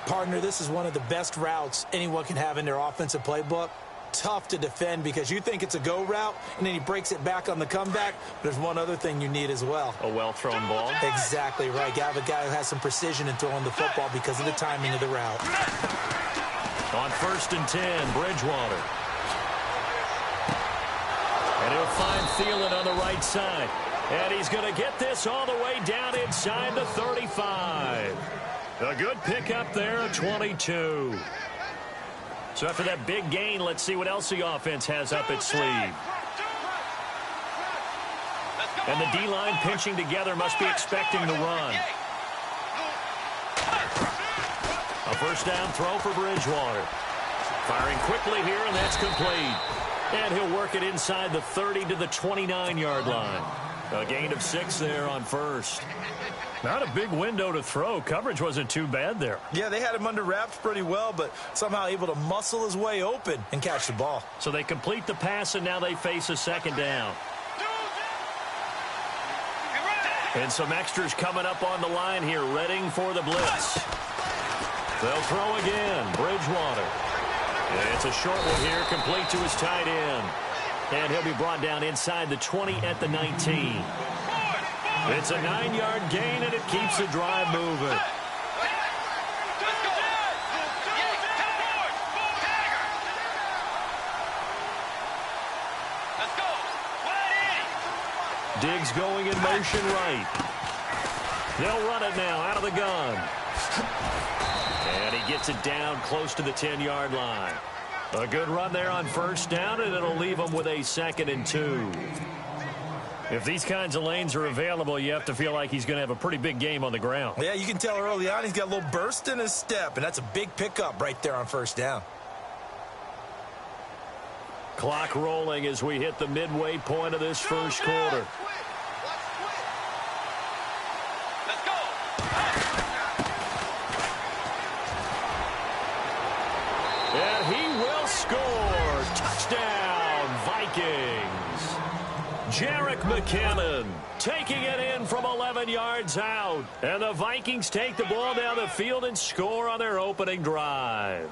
Partner, this is one of the best routes anyone can have in their offensive playbook. Tough to defend because you think it's a go route, and then he breaks it back on the comeback. There's one other thing you need as well. A well-thrown ball. Exactly right. You have a guy who has some precision in throwing the football because of the timing of the route. On 1st and 10, Bridgewater. And he'll find Thielen on the right side. And he's going to get this all the way down inside the 35. A good pickup there at 22. So after that big gain, let's see what else the offense has up its sleeve. And the D-line pinching together must be expecting the run. A first down throw for Bridgewater. Firing quickly here, and that's complete. And he'll work it inside the 30 to the 29-yard line. A gain of 6 there on first. Not a big window to throw. Coverage wasn't too bad there. Yeah, they had him under wraps pretty well, but somehow able to muscle his way open and catch the ball. So they complete the pass, and now they face a second down. And some extras coming up on the line here, readying for the blitz. They'll throw again. Bridgewater. And it's a short one here, complete to his tight end. And he'll be brought down inside the 20 at the 19. It's a 9-yard gain, and it keeps the drive moving. Diggs going in motion right. They'll run it now out of the gun. And he gets it down close to the 10-yard line. A good run there on first down, and it'll leave them with a 2nd and 2. If these kinds of lanes are available, you have to feel like he's going to have a pretty big game on the ground. Yeah, you can tell early on he's got a little burst in his step, and that's a big pickup right there on first down. Clock rolling as we hit the midway point of this first quarter. Let's go. And he will score. Touchdown, Vikings. Jerick McKinnon taking it in from 11 yards out. And the Vikings take the ball down the field and score on their opening drive.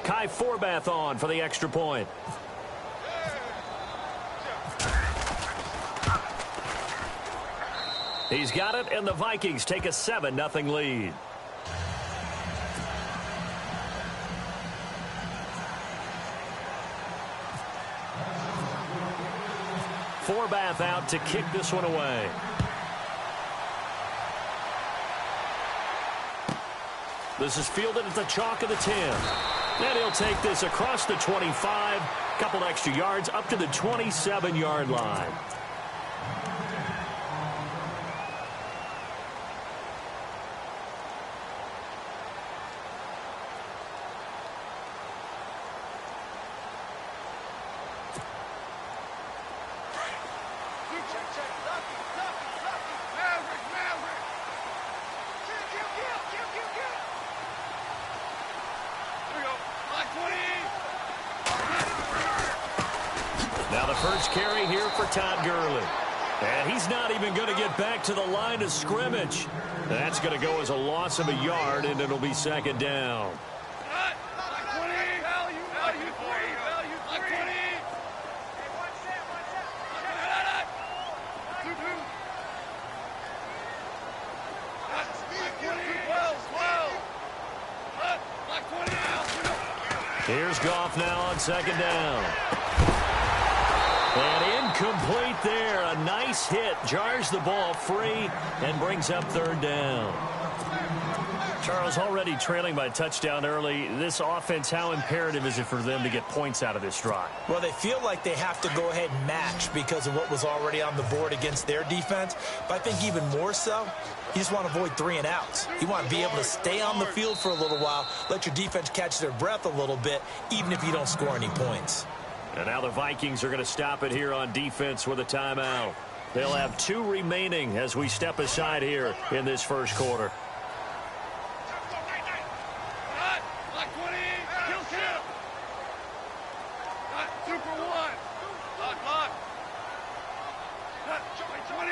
Kai Forbath on for the extra point. He's got it, and the Vikings take a 7-0 lead. Forbath out to kick this one away. This is fielded at the chalk of the 10. And he'll take this across the 25, couple extra yards up to the 27-yard line. Now the first carry here for Todd Gurley. And he's not even going to get back to the line of scrimmage. That's going to go as a loss of a yard, and it'll be 2nd down. Here's Goff now on 2nd down. And incomplete there. A nice hit. Jars the ball free and brings up 3rd down. Charles, already trailing by a touchdown early. This offense, how imperative is it for them to get points out of this drive? Well, they feel like they have to go ahead and match because of what was already on the board against their defense. But I think even more so, you just want to avoid 3 and outs. You want to be able to stay on the field for a little while, let your defense catch their breath a little bit, even if you don't score any points. And now the Vikings are going to stop it here on defense with a timeout. They'll have 2 remaining as we step aside here in this first quarter. 2 for 1. Lock. 20.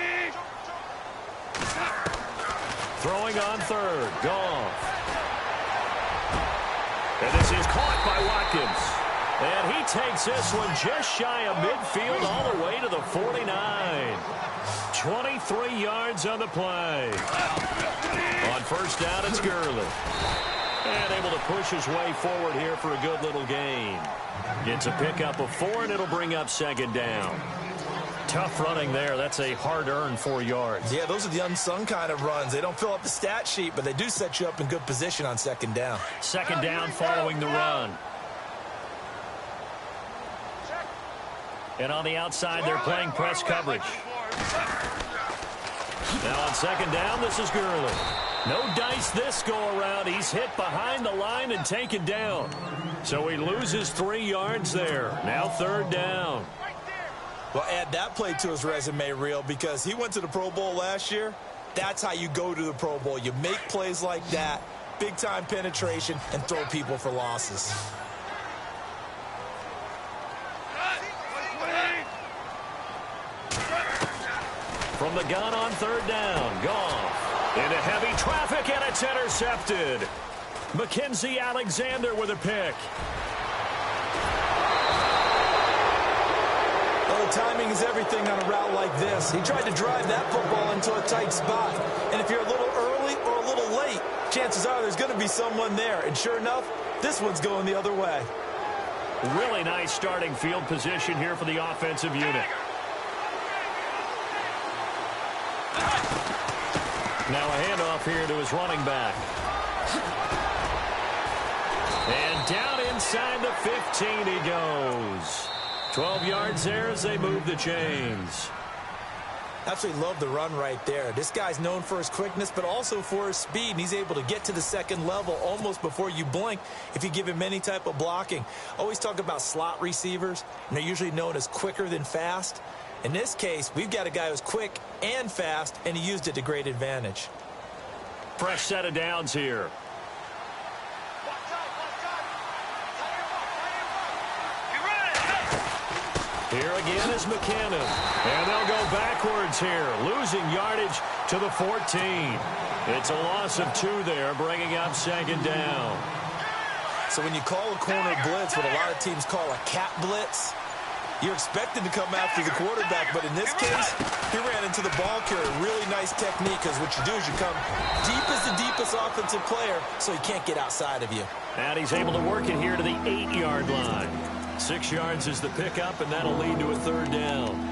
Throwing on third. Goff. And this is caught by Watkins. And he takes this one just shy of midfield all the way to the 49. 23 yards on the play. On first down, it's Gurley. And able to push his way forward here for a good little gain. Gets a pickup of 4, and it'll bring up second down. Tough running there. That's a hard-earned 4 yards. Yeah, those are the unsung kind of runs. They don't fill up the stat sheet, but they do set you up in good position on second down. Second down following the run. And on the outside, they're playing press coverage. Now on second down, this is Gurley. No dice this go-around. He's hit behind the line and taken down. So he loses 3 yards there. Now third down. Well, add that play to his resume reel because he went to the Pro Bowl last year. That's how you go to the Pro Bowl. You make plays like that, big-time penetration, and throw people for losses. From the gun on third down, Goff into heavy traffic, and it's intercepted. Mackenzie Alexander with a pick. Well, the timing is everything on a route like this. He tried to drive that football into a tight spot. And if you're a little early or a little late, chances are there's going to be someone there. And sure enough, this one's going the other way. Really nice starting field position here for the offensive unit. Now a handoff here to his running back. And down inside the 15 he goes. 12 yards there as they move the chains. Absolutely love the run right there. This guy's known for his quickness, but also for his speed. And he's able to get to the second level almost before you blink if you give him any type of blocking. Always talk about slot receivers, and they're usually known as quicker than fast. In this case, we've got a guy who's quick and fast, and he used it to great advantage. Fresh set of downs here. Here again is McKinnon. And they'll go backwards here, losing yardage to the 14. It's a loss of 2 there, bringing up second down. So when you call a corner blitz, what a lot of teams call a cat blitz, you're expected to come after the quarterback, but in this case, he ran into the ball carrier. Really nice technique, because what you do is you come deep as the deepest offensive player, so he can't get outside of you. And he's able to work it here to the 8-yard line. 6 yards is the pickup, and that'll lead to a third down.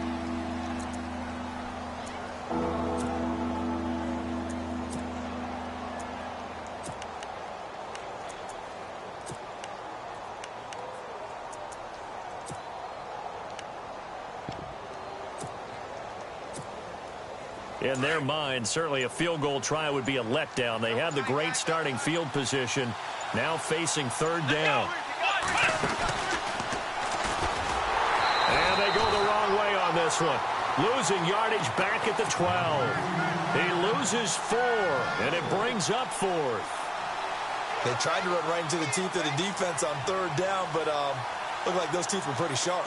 In their mind, certainly a field goal try would be a letdown. They have the great starting field position, now facing third down. And they go the wrong way on this one. Losing yardage back at the 12. He loses 4, and it brings up 4th. They tried to run right into the teeth of the defense on third down, but looked like those teeth were pretty sharp.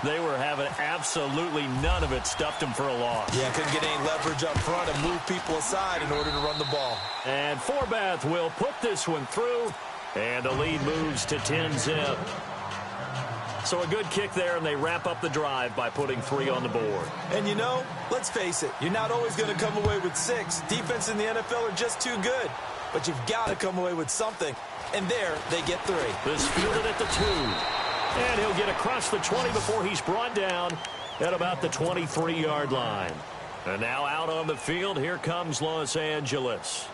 They were having absolutely none of it. Stuffed him for a loss. Yeah, couldn't get any leverage up front and move people aside in order to run the ball. And Forbath will put this one through, and the lead moves to 10-zip. So a good kick there, and they wrap up the drive by putting 3 on the board. And you know, let's face it, you're not always going to come away with 6. Defense in the NFL are just too good. But you've got to come away with something. And there, they get 3. This fielded at the 2. And he'll get across the 20 before he's brought down at about the 23-yard line. And now out on the field, here comes Los Angeles.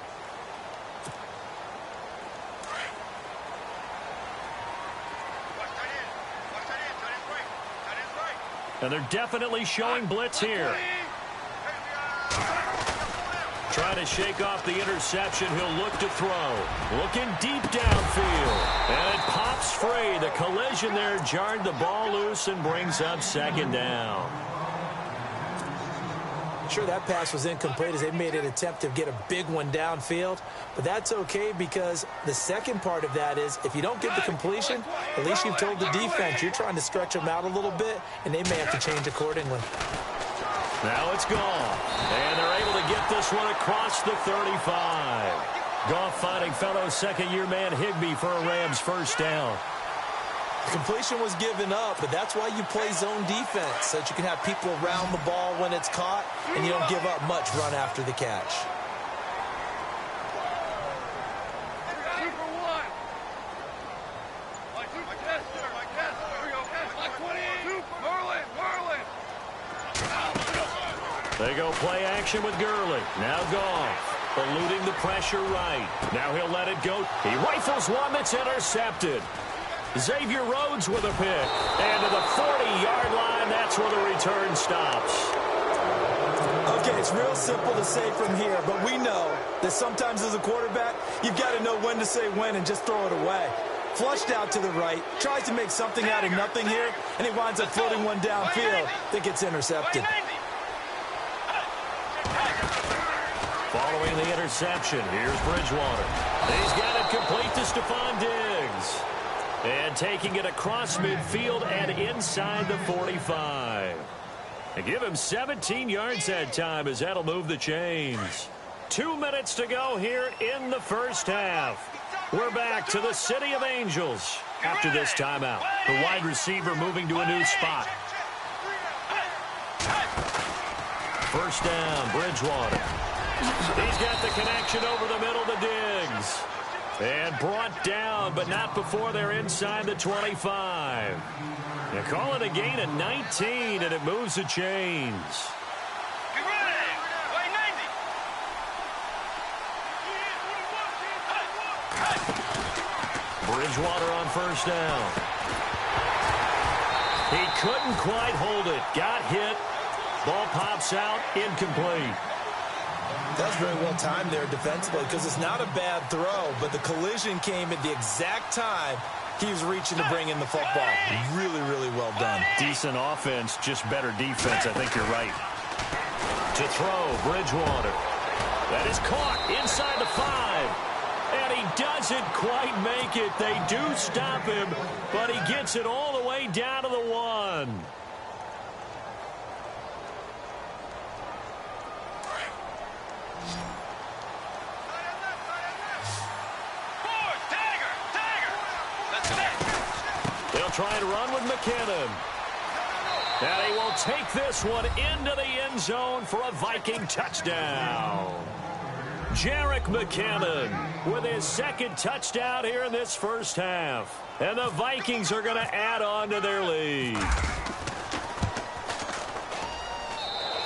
And they're definitely showing blitz here. Trying to shake off the interception. He'll look to throw. Looking deep downfield. And it pops free. The collision there jarred the ball loose and brings up second down. Sure, that pass was incomplete as they made an attempt to get a big one downfield, but that's okay because the second part of that is if you don't get the completion, at least you've told the defense you're trying to stretch them out a little bit, and they may have to change accordingly. Now it's gone, and they're able to get this one across the 35. Goff finding fellow second-year man Higbee for a Rams first down. The completion was given up, but that's why you play zone defense, so that you can have people around the ball when it's caught, and you don't give up much run after the catch. They go play action with Gurley. Now Goff, eluding the pressure right. Now he'll let it go. He rifles one that's intercepted. Xavier Rhodes with a pick. And to the 40-yard line, that's where the return stops. Okay, it's real simple to say from here, but we know that sometimes as a quarterback, you've got to know when to say when and just throw it away. Flushed out to the right, tries to make something out of nothing here, and he winds up floating one downfield that gets intercepted. Following the interception, here's Bridgewater. He's got it complete to Stephon Diggs. And taking it across midfield and inside the 45. And give him 17 yards that time as that'll move the chains. 2 minutes to go here in the first half. We're back to the City of Angels after this timeout. The wide receiver moving to a new spot. First down, Bridgewater. He's got the connection over the middle to Diggs. And brought down, but not before they're inside the 25. They call it a gain of 19, and it moves the chains. Bridgewater on first down. He couldn't quite hold it. Got hit. Ball pops out, incomplete. That was very well timed there defensively because it's not a bad throw, but the collision came at the exact time he was reaching to bring in the football. Really, really well done. Decent offense, just better defense. I think you're right. To throw, Bridgewater. That is caught inside the 5. And he doesn't quite make it. They do stop him, but he gets it all the way down to the 1. Try and run with McKinnon. And he will take this one into the end zone for a Viking touchdown. Jerick McKinnon with his second touchdown here in this first half. And the Vikings are going to add on to their lead.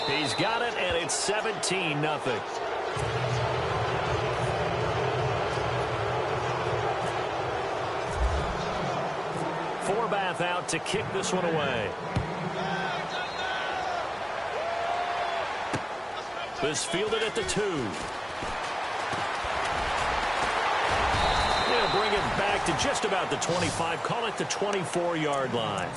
He's got it, and it's 17-0. Forbath out to kick this one away. This fielded at the 2. They'll bring it back to just about the 25. Call it the 24-yard line.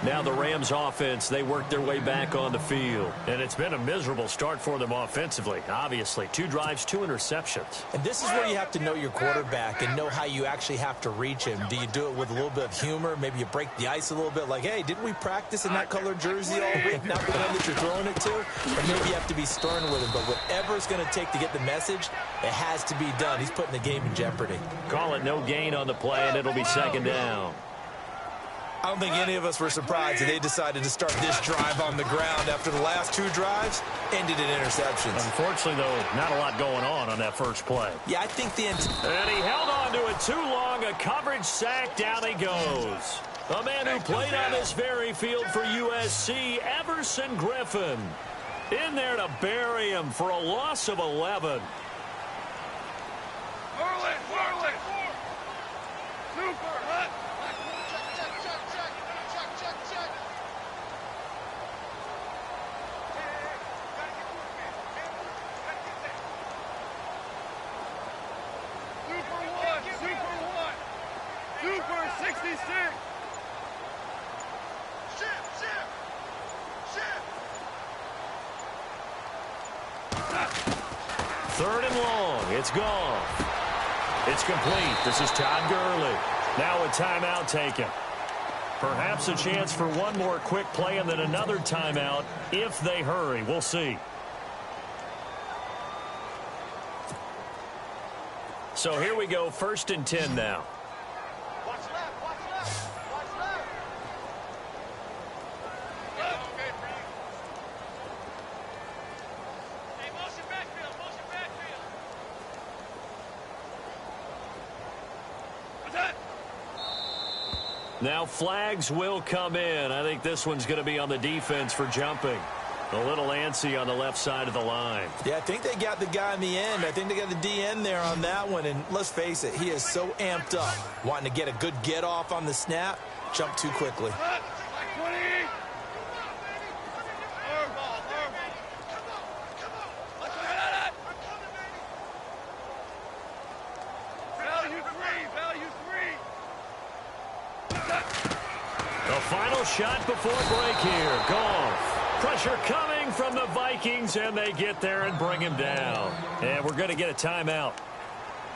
Now the Rams offense, they work their way back on the field. And it's been a miserable start for them offensively, obviously. 2 drives, 2 interceptions. And this is where you have to know your quarterback and know how you actually have to reach him. Do you do it with a little bit of humor? Maybe you break the ice a little bit like, hey, didn't we practice in that colored jersey all week? Not the one that you're throwing it to? Or maybe you have to be stern with him. But whatever it's going to take to get the message, it has to be done. He's putting the game in jeopardy. Call it no gain on the play, and it'll be second down. I don't think any of us were surprised that they decided to start this drive on the ground after the last 2 drives ended in interceptions. Unfortunately, though, not a lot going on that first play. Yeah, I think the... And he held on to it too long. A coverage sack. Down he goes. A man who played on this very field for USC, Everson Griffin. In there to bury him for a loss of 11. Whirling. Super hot. Super 66. Ship. Third and long. It's gone. It's complete. This is Todd Gurley. Now a timeout taken. Perhaps a chance for one more quick play and then another timeout if they hurry. We'll see. So here we go, 1st and 10 now. Watch left, watch left, watch left. Okay for you. Hey, motion backfield, motion backfield. What's that? Now flags will come in. I think this one's going to be on the defense for jumping. A little antsy on the left side of the line. Yeah, I think they got the guy in the end. I think they got the DN there on that one. And let's face it, he is so amped up, wanting to get a good get off on the snap, jump too quickly. 20. Lower ball, lower ball. Let's get at it. Value 3, value 3. The final shot before break here. Goff. Pressure coming from the Vikings, and they get there and bring him down. And we're going to get a timeout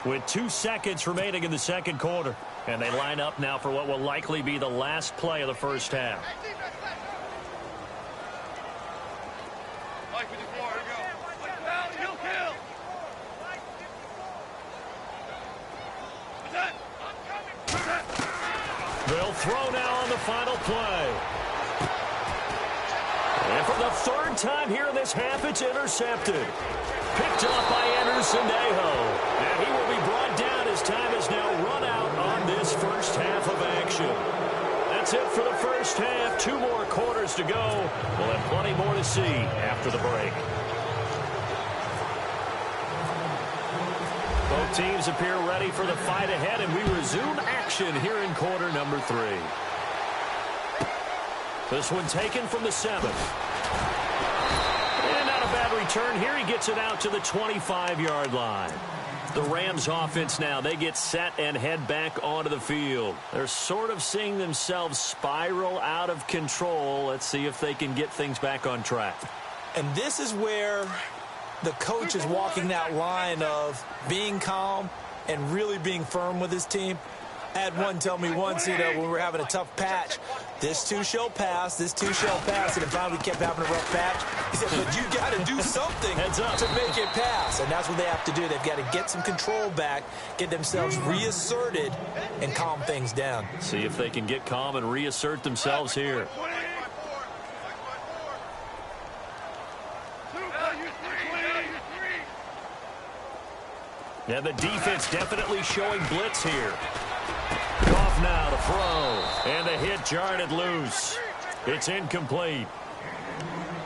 with 2 seconds remaining in the second quarter. And they line up now for what will likely be the last play of the first half. Mike 54, here we go. Value, kill. What's that? What's that? They'll throw now on the final play. And for the third time here in this half, it's intercepted. Picked up by Anderson-Aho. And he will be brought down as time is now run out on this first half of action. That's it for the first half. 2 more quarters to go. We'll have plenty more to see after the break. Both teams appear ready for the fight ahead, and we resume action here in quarter number 3. This one taken from the 7th. And not a bad return here. He gets it out to the 25-yard line. The Rams offense now, they get set and head back onto the field. They're sort of seeing themselves spiral out of control. Let's see if they can get things back on track. And this is where the coach is walking that line of being calm and really being firm with his team. I had one tell me once, when we were having a tough patch, this too shall pass, this too shall pass, and it finally kept having a rough patch. He said, but you got to do something to make it pass, and that's what they have to do. They've got to get some control back, get themselves reasserted, and calm things down. See if they can get calm and reassert themselves here. And the defense definitely showing blitz here. Goff now to throw. And the hit jarred it loose. It's incomplete.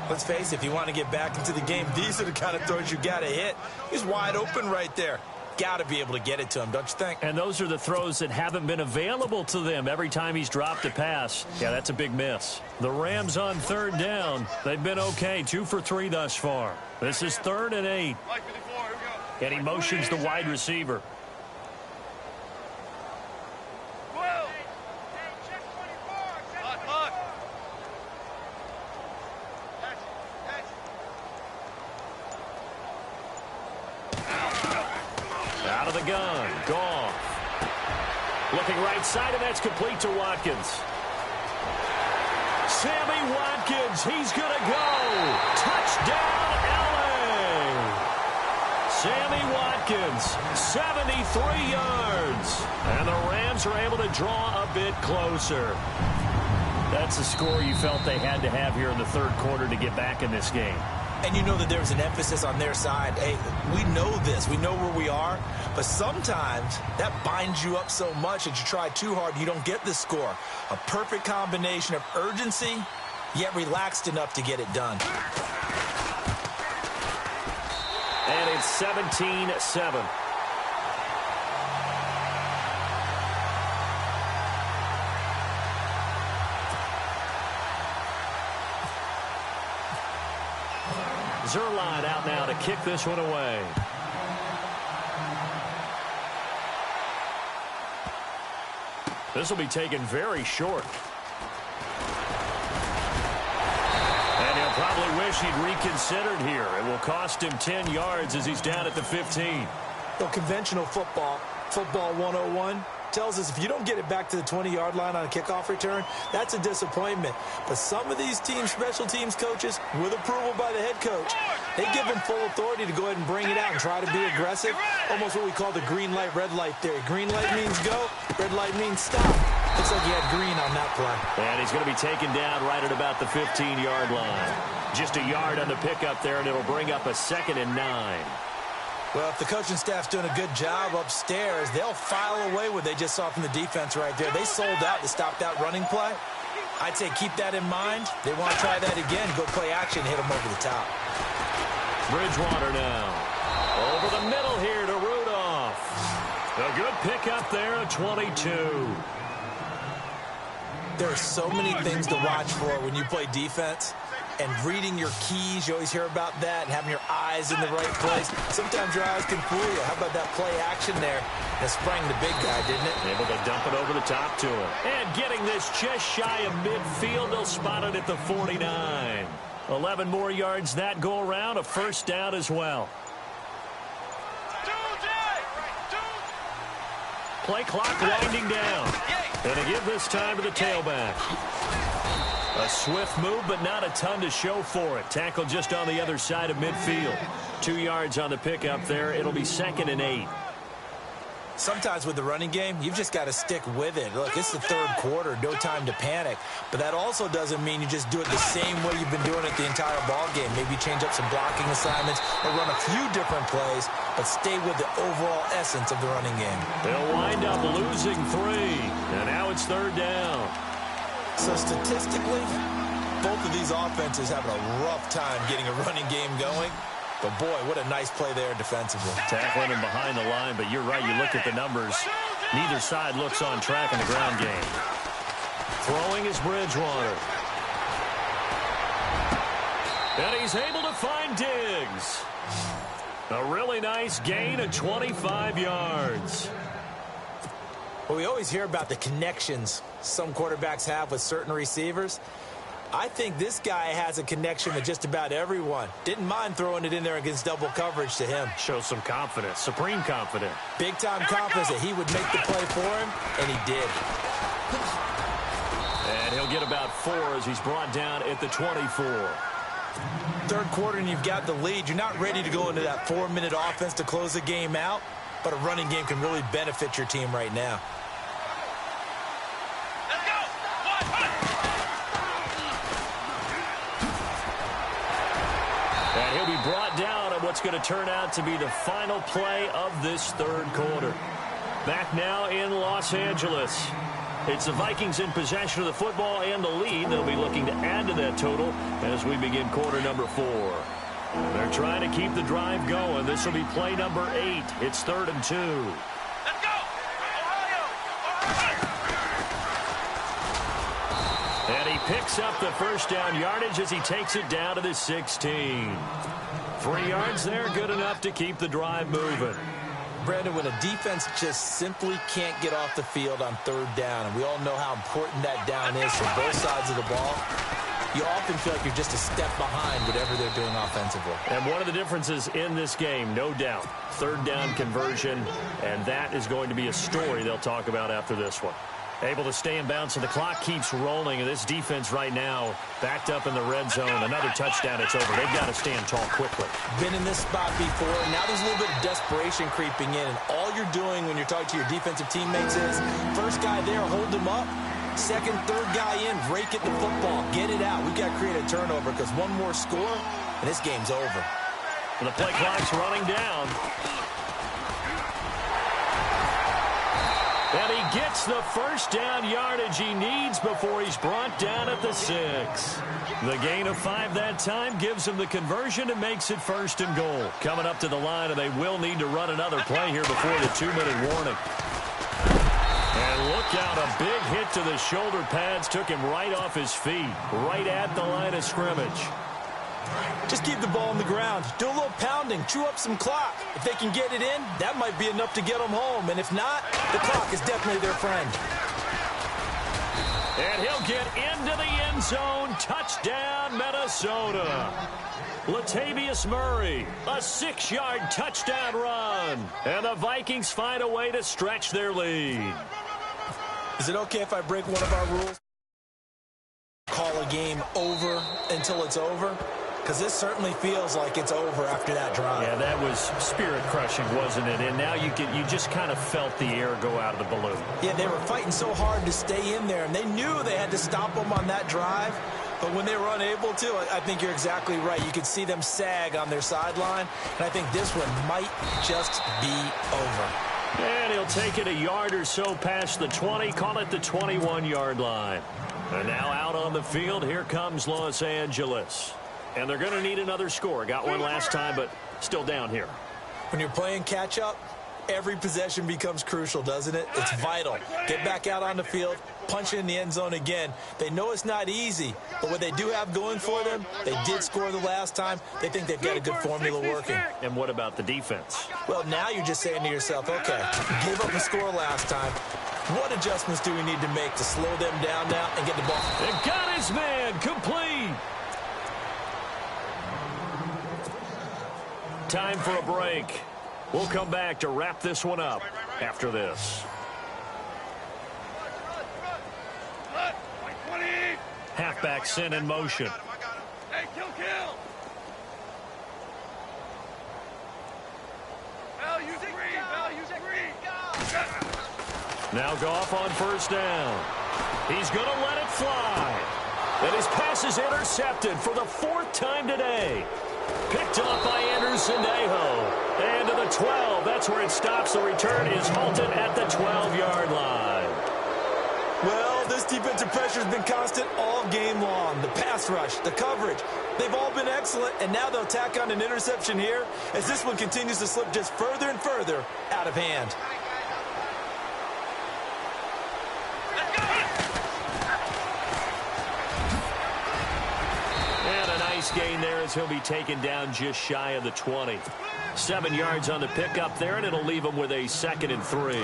Let's face it, if you want to get back into the game, these are the kind of throws you got to hit. He's wide open right there. Got to be able to get it to him, don't you think? And those are the throws that haven't been available to them every time he's dropped a pass. Yeah, that's a big miss. The Rams on third down. They've been okay, 2 for 3 thus far. This is 3rd and 8. Mike 54, here we go. And he motions the wide receiver. 12. Lock. Out of the gun. Goff. Looking right side, and that's complete to Watkins. Sammy Watkins, he's going to go. Touchdown, LA. Sammy Watkins, 73 yards. And the Rams are able to draw a bit closer. That's a score you felt they had to have here in the third quarter to get back in this game. And you know that there's an emphasis on their side. Hey, we know this. We know where we are. But sometimes that binds you up so much that you try too hard and you don't get the score. A perfect combination of urgency, yet relaxed enough to get it done. And it's 17-7. Zerline out now to kick this one away. This will be taken very short. And he'll He'll probably wish he'd reconsidered here. It will cost him 10 yards as he's down at the 15. So conventional football 101, tells us if you don't get it back to the 20-yard line on a kickoff return, that's a disappointment. But some of these teams, special teams coaches, with approval by the head coach, they give them full authority to go ahead and bring it out and try to be aggressive. Almost what we call the green light, red light theory. Green light means go, red light means stop. Looks like he had green on that play. And he's going to be taken down right at about the 15-yard line. Just a yard on the pickup there, and it'll bring up a 2nd and 9. Well, if the coaching staff's doing a good job upstairs, they'll file away what they just saw from the defense right there. They sold out to stop that running play. I'd say keep that in mind. They want to try that again, go play action, hit them over the top. Bridgewater now. Over the middle here to Rudolph. A good pickup there at 22. There are so many things to watch for when you play defense. And reading your keys, you always hear about that, and having your eyes in the right place. Sometimes your eyes can fool you. How about that play action there? That sprang the big guy, didn't it? Able to dump it over the top to him. And getting this just shy of midfield, they'll spot it at the 49. 11 more yards that go around, a first down as well. Play clock winding down. And to give this time to the tailback. A swift move, but not a ton to show for it. Tackle just on the other side of midfield. 2 yards on the pickup there. It'll be 2nd and 8. Sometimes with the running game, you've just got to stick with it. Look, it's the third quarter, no time to panic. But that also doesn't mean you just do it the same way you've been doing it the entire ball game. Maybe change up some blocking assignments or run a few different plays, but stay with the overall essence of the running game. They'll wind up losing 3, and now it's 3rd down. So statistically, both of these offenses having a rough time getting a running game going. But, boy, what a nice play there defensively. Tackling him behind the line, but you're right. You look at the numbers. Neither side looks on track in the ground game. Throwing is Bridgewater. And he's able to find Diggs. A really nice gain of 25 yards. Well, we always hear about the connections some quarterbacks have with certain receivers. I think this guy has a connection with just about everyone. Didn't mind throwing it in there against double coverage to him. Shows some confidence, supreme confidence. Big-time confidence that he would make the play for him, and he did. And he'll get about 4 as he's brought down at the 24. Third quarter, and you've got the lead. You're not ready to go into that 4-minute offense to close the game out, but a running game can really benefit your team right now. And he'll be brought down on what's going to turn out to be the final play of this third quarter. Back now in Los Angeles. It's the Vikings in possession of the football and the lead. They'll be looking to add to that total as we begin quarter number 4. They're trying to keep the drive going. This will be play number 8. It's 3rd and 2. Let's go! Ohio! And he picks up the first down yardage as he takes it down to the 16. 3 yards there, good enough to keep the drive moving. Brandon, when a defense just simply can't get off the field on 3rd down, and we all know how important that down is for both sides of the ball, you often feel like you're just a step behind whatever they're doing offensively. And one of the differences in this game, no doubt, 3rd down conversion, and that is going to be a story they'll talk about after this one. Able to stay in bounds, so the clock keeps rolling, and this defense right now backed up in the red zone. Another touchdown, it's over. They've got to stand tall quickly. Been in this spot before, and now there's a little bit of desperation creeping in, and all you're doing when you're talking to your defensive teammates is, first guy there, hold him up. Second, third guy in, rake at the football. Get it out. We've got to create a turnover because one more score, and this game's over. And the play clock's running down. And he gets the first down yardage he needs before he's brought down at the 6. The gain of 5 that time gives him the conversion and makes it 1st and goal. Coming up to the line, and they will need to run another play here before the 2-minute warning. And look out, a big hit to the shoulder pads took him right off his feet, right at the line of scrimmage. Just keep the ball on the ground. Do a little pounding. Chew up some clock. If they can get it in, that might be enough to get them home. And if not, the clock is definitely their friend. And he'll get into the end zone. Touchdown, Minnesota. Latavius Murray, a 6-yard touchdown run. And the Vikings find a way to stretch their lead. Is it okay if I break one of our rules? Call a game over until it's over? Because this certainly feels like it's over after that drive. Yeah, that was spirit-crushing, wasn't it? And now you just kind of felt the air go out of the balloon. Yeah, they were fighting so hard to stay in there, and they knew they had to stop them on that drive. But when they were unable to, I think you're exactly right. You could see them sag on their sideline, and I think this one might just be over. And he'll take it a yard or so past the 20, call it the 21-yard line. And now out on the field, here comes Los Angeles. And they're going to need another score. Got one last time, but still down here. When you're playing catch-up, every possession becomes crucial, doesn't it? It's vital. Get back out on the field, punch it in the end zone again. They know it's not easy, but what they do have going for them, they did score the last time. They think they've got a good formula working. And what about the defense? Well, now you're just saying to yourself, okay, gave up a score last time. What adjustments do we need to make to slow them down now and get the ball? They got his man complete. Time for a break. We'll come back to wrap this one up after this. Halfback sent in motion. Hey, kill. Use three. Now Goff on first down. He's going to let it fly. And his pass is intercepted for the 4th time today. Picked up by Anderson-Aho. And to the 12. That's where it stops. The return is halted at the 12-yard line. Well, this defensive pressure has been constant all game long. The pass rush, the coverage, they've all been excellent. And now they'll tack on an interception here as this one continues to slip just further and further out of hand. Gain there as he'll be taken down just shy of the 20. 7 yards on the pickup there, and it'll leave him with a 2nd and 3.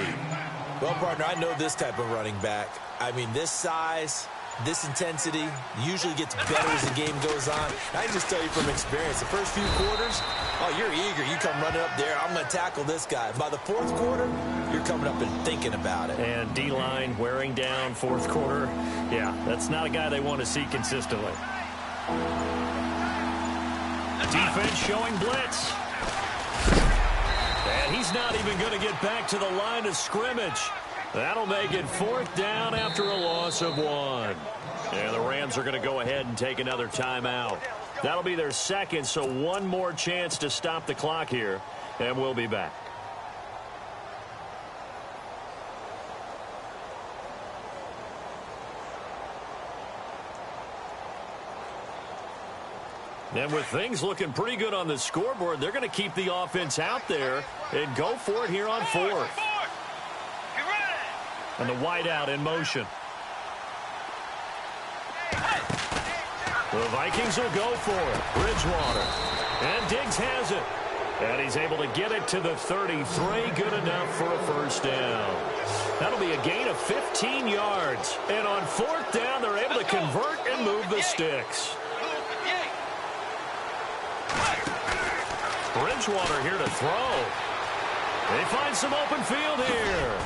Well, partner, I know this type of running back. I mean, this size, this intensity usually gets better as the game goes on. I can just tell you from experience, the first few quarters, oh, you're eager. You come running up there, I'm going to tackle this guy. By the 4th quarter, you're coming up and thinking about it. And D-line wearing down 4th quarter. Yeah, that's not a guy they want to see consistently. Defense showing blitz. And he's not even going to get back to the line of scrimmage. That'll make it 4th down after a loss of 1. And the Rams are going to go ahead and take another timeout. That'll be their 2nd, so one more chance to stop the clock here. And we'll be back. And with things looking pretty good on the scoreboard, they're going to keep the offense out there and go for it here on 4th. And the wideout in motion. The Vikings will go for it. Bridgewater. And Diggs has it. And he's able to get it to the 33. Good enough for a 1st down. That'll be a gain of 15 yards. And on 4th down, they're able to convert and move the sticks. Bridgewater here to throw. They find some open field here.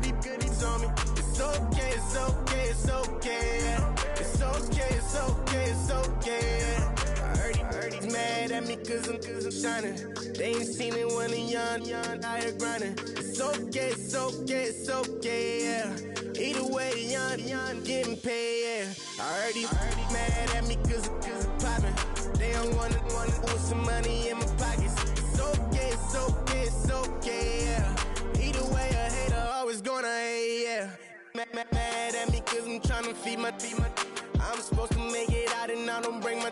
goodies on me. It's okay, it's okay, it's okay. Yeah. It's okay, it's okay, it's okay. Yeah. I heard he's mad at me cause I'm shining. They ain't seen it when I'm young, out here grinding. It's okay, it's okay, it's okay, yeah. Either way, young, getting paid, yeah. I heard he's mad at me cause I'm popping. They don't wanna put some money in my pockets. It's okay, it's okay, it's okay, yeah. Either way, a hater always gonna hate, yeah. Mad at me cause I'm tryna feed my I'm supposed to make it out and I don't bring my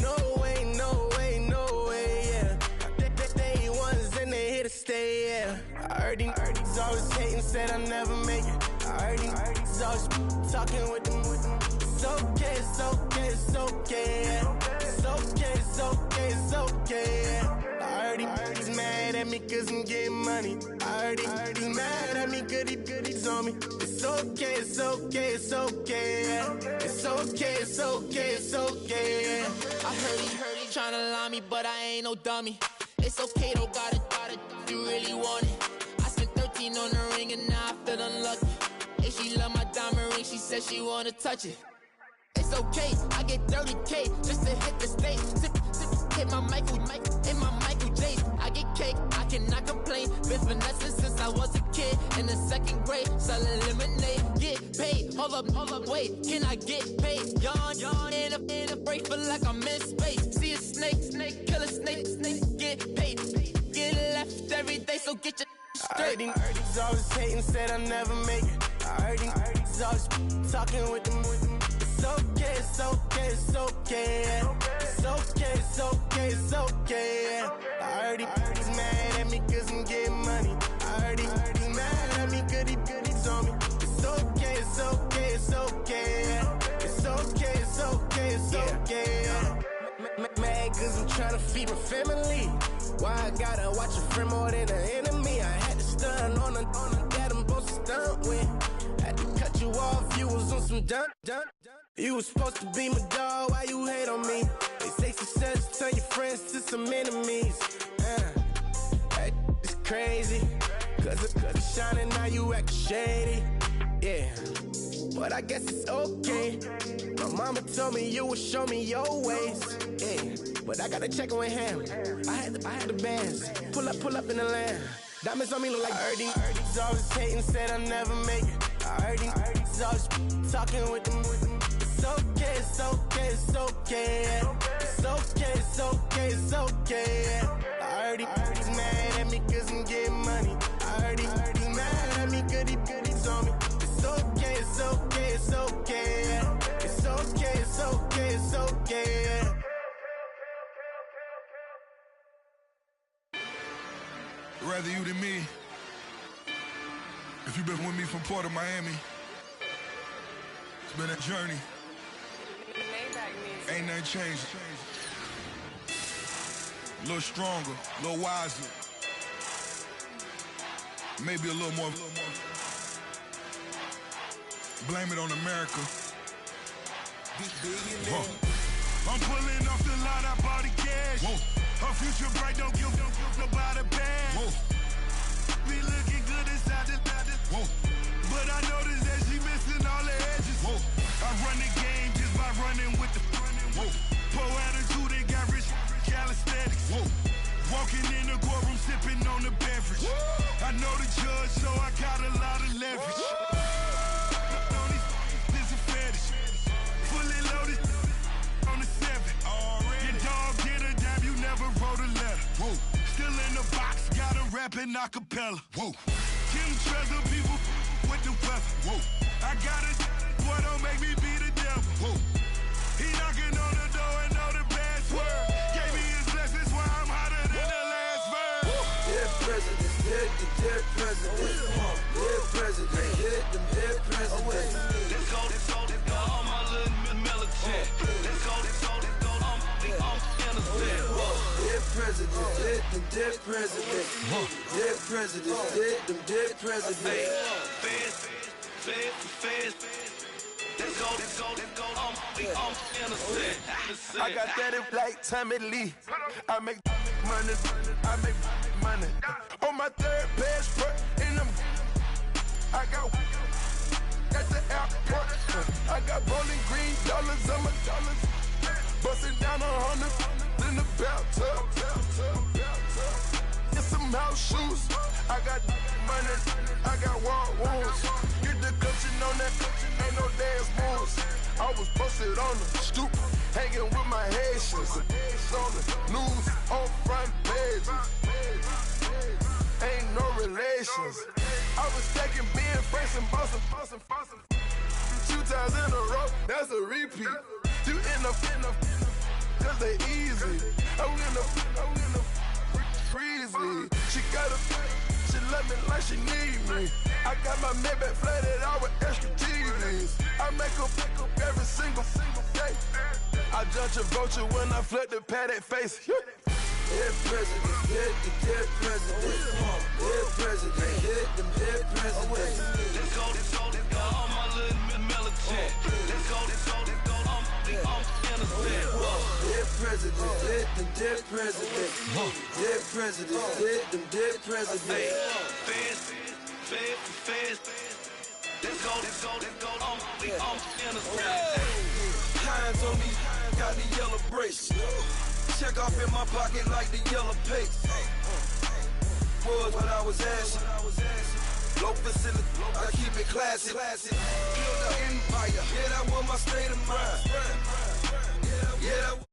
no way, no way, no way, yeah. They ones and they here to stay, yeah. I heard he's always hating, said I never make it. I heard he's always talking with them. It's okay, it's okay, it's okay, yeah. It's okay, it's okay, it's okay, yeah. I heard he's mad at me cause I'm getting money. I heard he's mad at me goodies on me. It's okay, it's okay, it's okay, yeah. It's okay, it's okay, it's okay, yeah. I heard he tryna lie me, but I ain't no dummy. It's okay, though, got it, you really want it. I spent 13 on the ring and now I feel unlucky. And she love my diamond ring, she said she wanna touch it. It's okay, I get 30K just to hit the stage. Hit my Michael J. I get cake, I cannot complain. Been finessing since I was a kid. In the 2nd grade, selling lemonade. Get paid, hold up, wait. Can I get paid? Yawn, in a break, feel like I'm in space. See a snake, kill a snake, get paid. Get left every day, so get your straight. I heard he's always hating, said I never make it. I heard he's always talking with them. It's okay, it's okay, it's okay, yeah. It's okay, it's okay, it's okay, yeah. I heard he's mad at me cause I'm getting money. I heard he's mad at me goodies on me. It's okay, it's okay, it's okay, yeah. It's okay, it's okay, it's okay, yeah. Mad cause I'm tryna feed my family. Why I gotta watch a friend more than an enemy? I had to stun on a dad I'm supposed to stunt with. Had to cut you off, you was on some dun. You was supposed to be my dog, why you hate on me? They say success turn your friends to some enemies. It's crazy, cause it's shining, now you acting shady. Yeah, but I guess it's okay. My mama told me you would show me your ways. Yeah, but I gotta check with him. I had the bands. Pull up in the land. Diamonds on me look like I heard he's always hating, said I never make it. I heard he's always talking with them. It's okay, it's okay, it's okay, yeah. It's okay, it's okay, it's okay, yeah. I heard he's mad at me cause I'm getting money. I heard he's mad at me goodies on me. It's okay, it's okay, it's okay, yeah. It's okay, it's okay, it's okay, yeah. Rather you than me. If you've been with me from Port of Miami, it's been a journey. Ain't nothing changed. A little stronger, a little wiser. Maybe a little more. Blame it on America. I'm pulling off the lot, I bought the cash. Whoa. Her future bright, don't give nobody bad. Whoa. Be looking good inside the whoa. But I noticed that she missing all the edges. Whoa. I run the game just by running with the whoa. Poor attitude, they got rich calisthenics. Whoa. Walking in the courtroom, sipping on the beverage. Whoa. I know the judge, so I got a lot of leverage. On these, this a fetish. Fully loaded on the 7. Your dog get a dime, you never wrote a letter. Whoa. Still in the box, got a rapping acapella. Whoa. Kim Treasure, people with the weather. Whoa. I got it, boy, don't make me be the devil. Whoa. He knocking on the door and know the password. Gave me his blessings while I'm hotter than the last verse. Dear president, dear president, dear president, dear president. Let's go, all my little military. Let's go, I'm innocent. Dear president, dear president, dear president, dear president. Feds. Let's go, I'm innocent. I got that like Tommy Lee. I make money. On my third passport, and I'm Found 100 in the bathtub. Get some house shoes. I got money, I got wild wounds. Get the coaching on that, ain't no dance moves. I was posted on the stoop, hanging with my Haitians. On the news, on front pages. Ain't no relations. I was stacking being fresh and bossing. 2 times in a row, that's a repeat. You in the cause they easy. I'm in the freezy. She got a, she love me like she need me. I got my Maybach flooded out with extra TVs. I make up every single day. I judge a vulture when I flip the Paddock face. Dead president, dead president. Dead president, dead president. Let's go, all my little militant. Let's go, I'm innocent. Dead president, dead president. Dead president, dead president. Feds. Let's go, I'm innocent. Hands on me, got the yellow brace. Check off in my pocket like the yellow paste. Was what I was asking. Low facility, I keep it classy. Build an empire, yeah, that was my state of mind. Yeah, that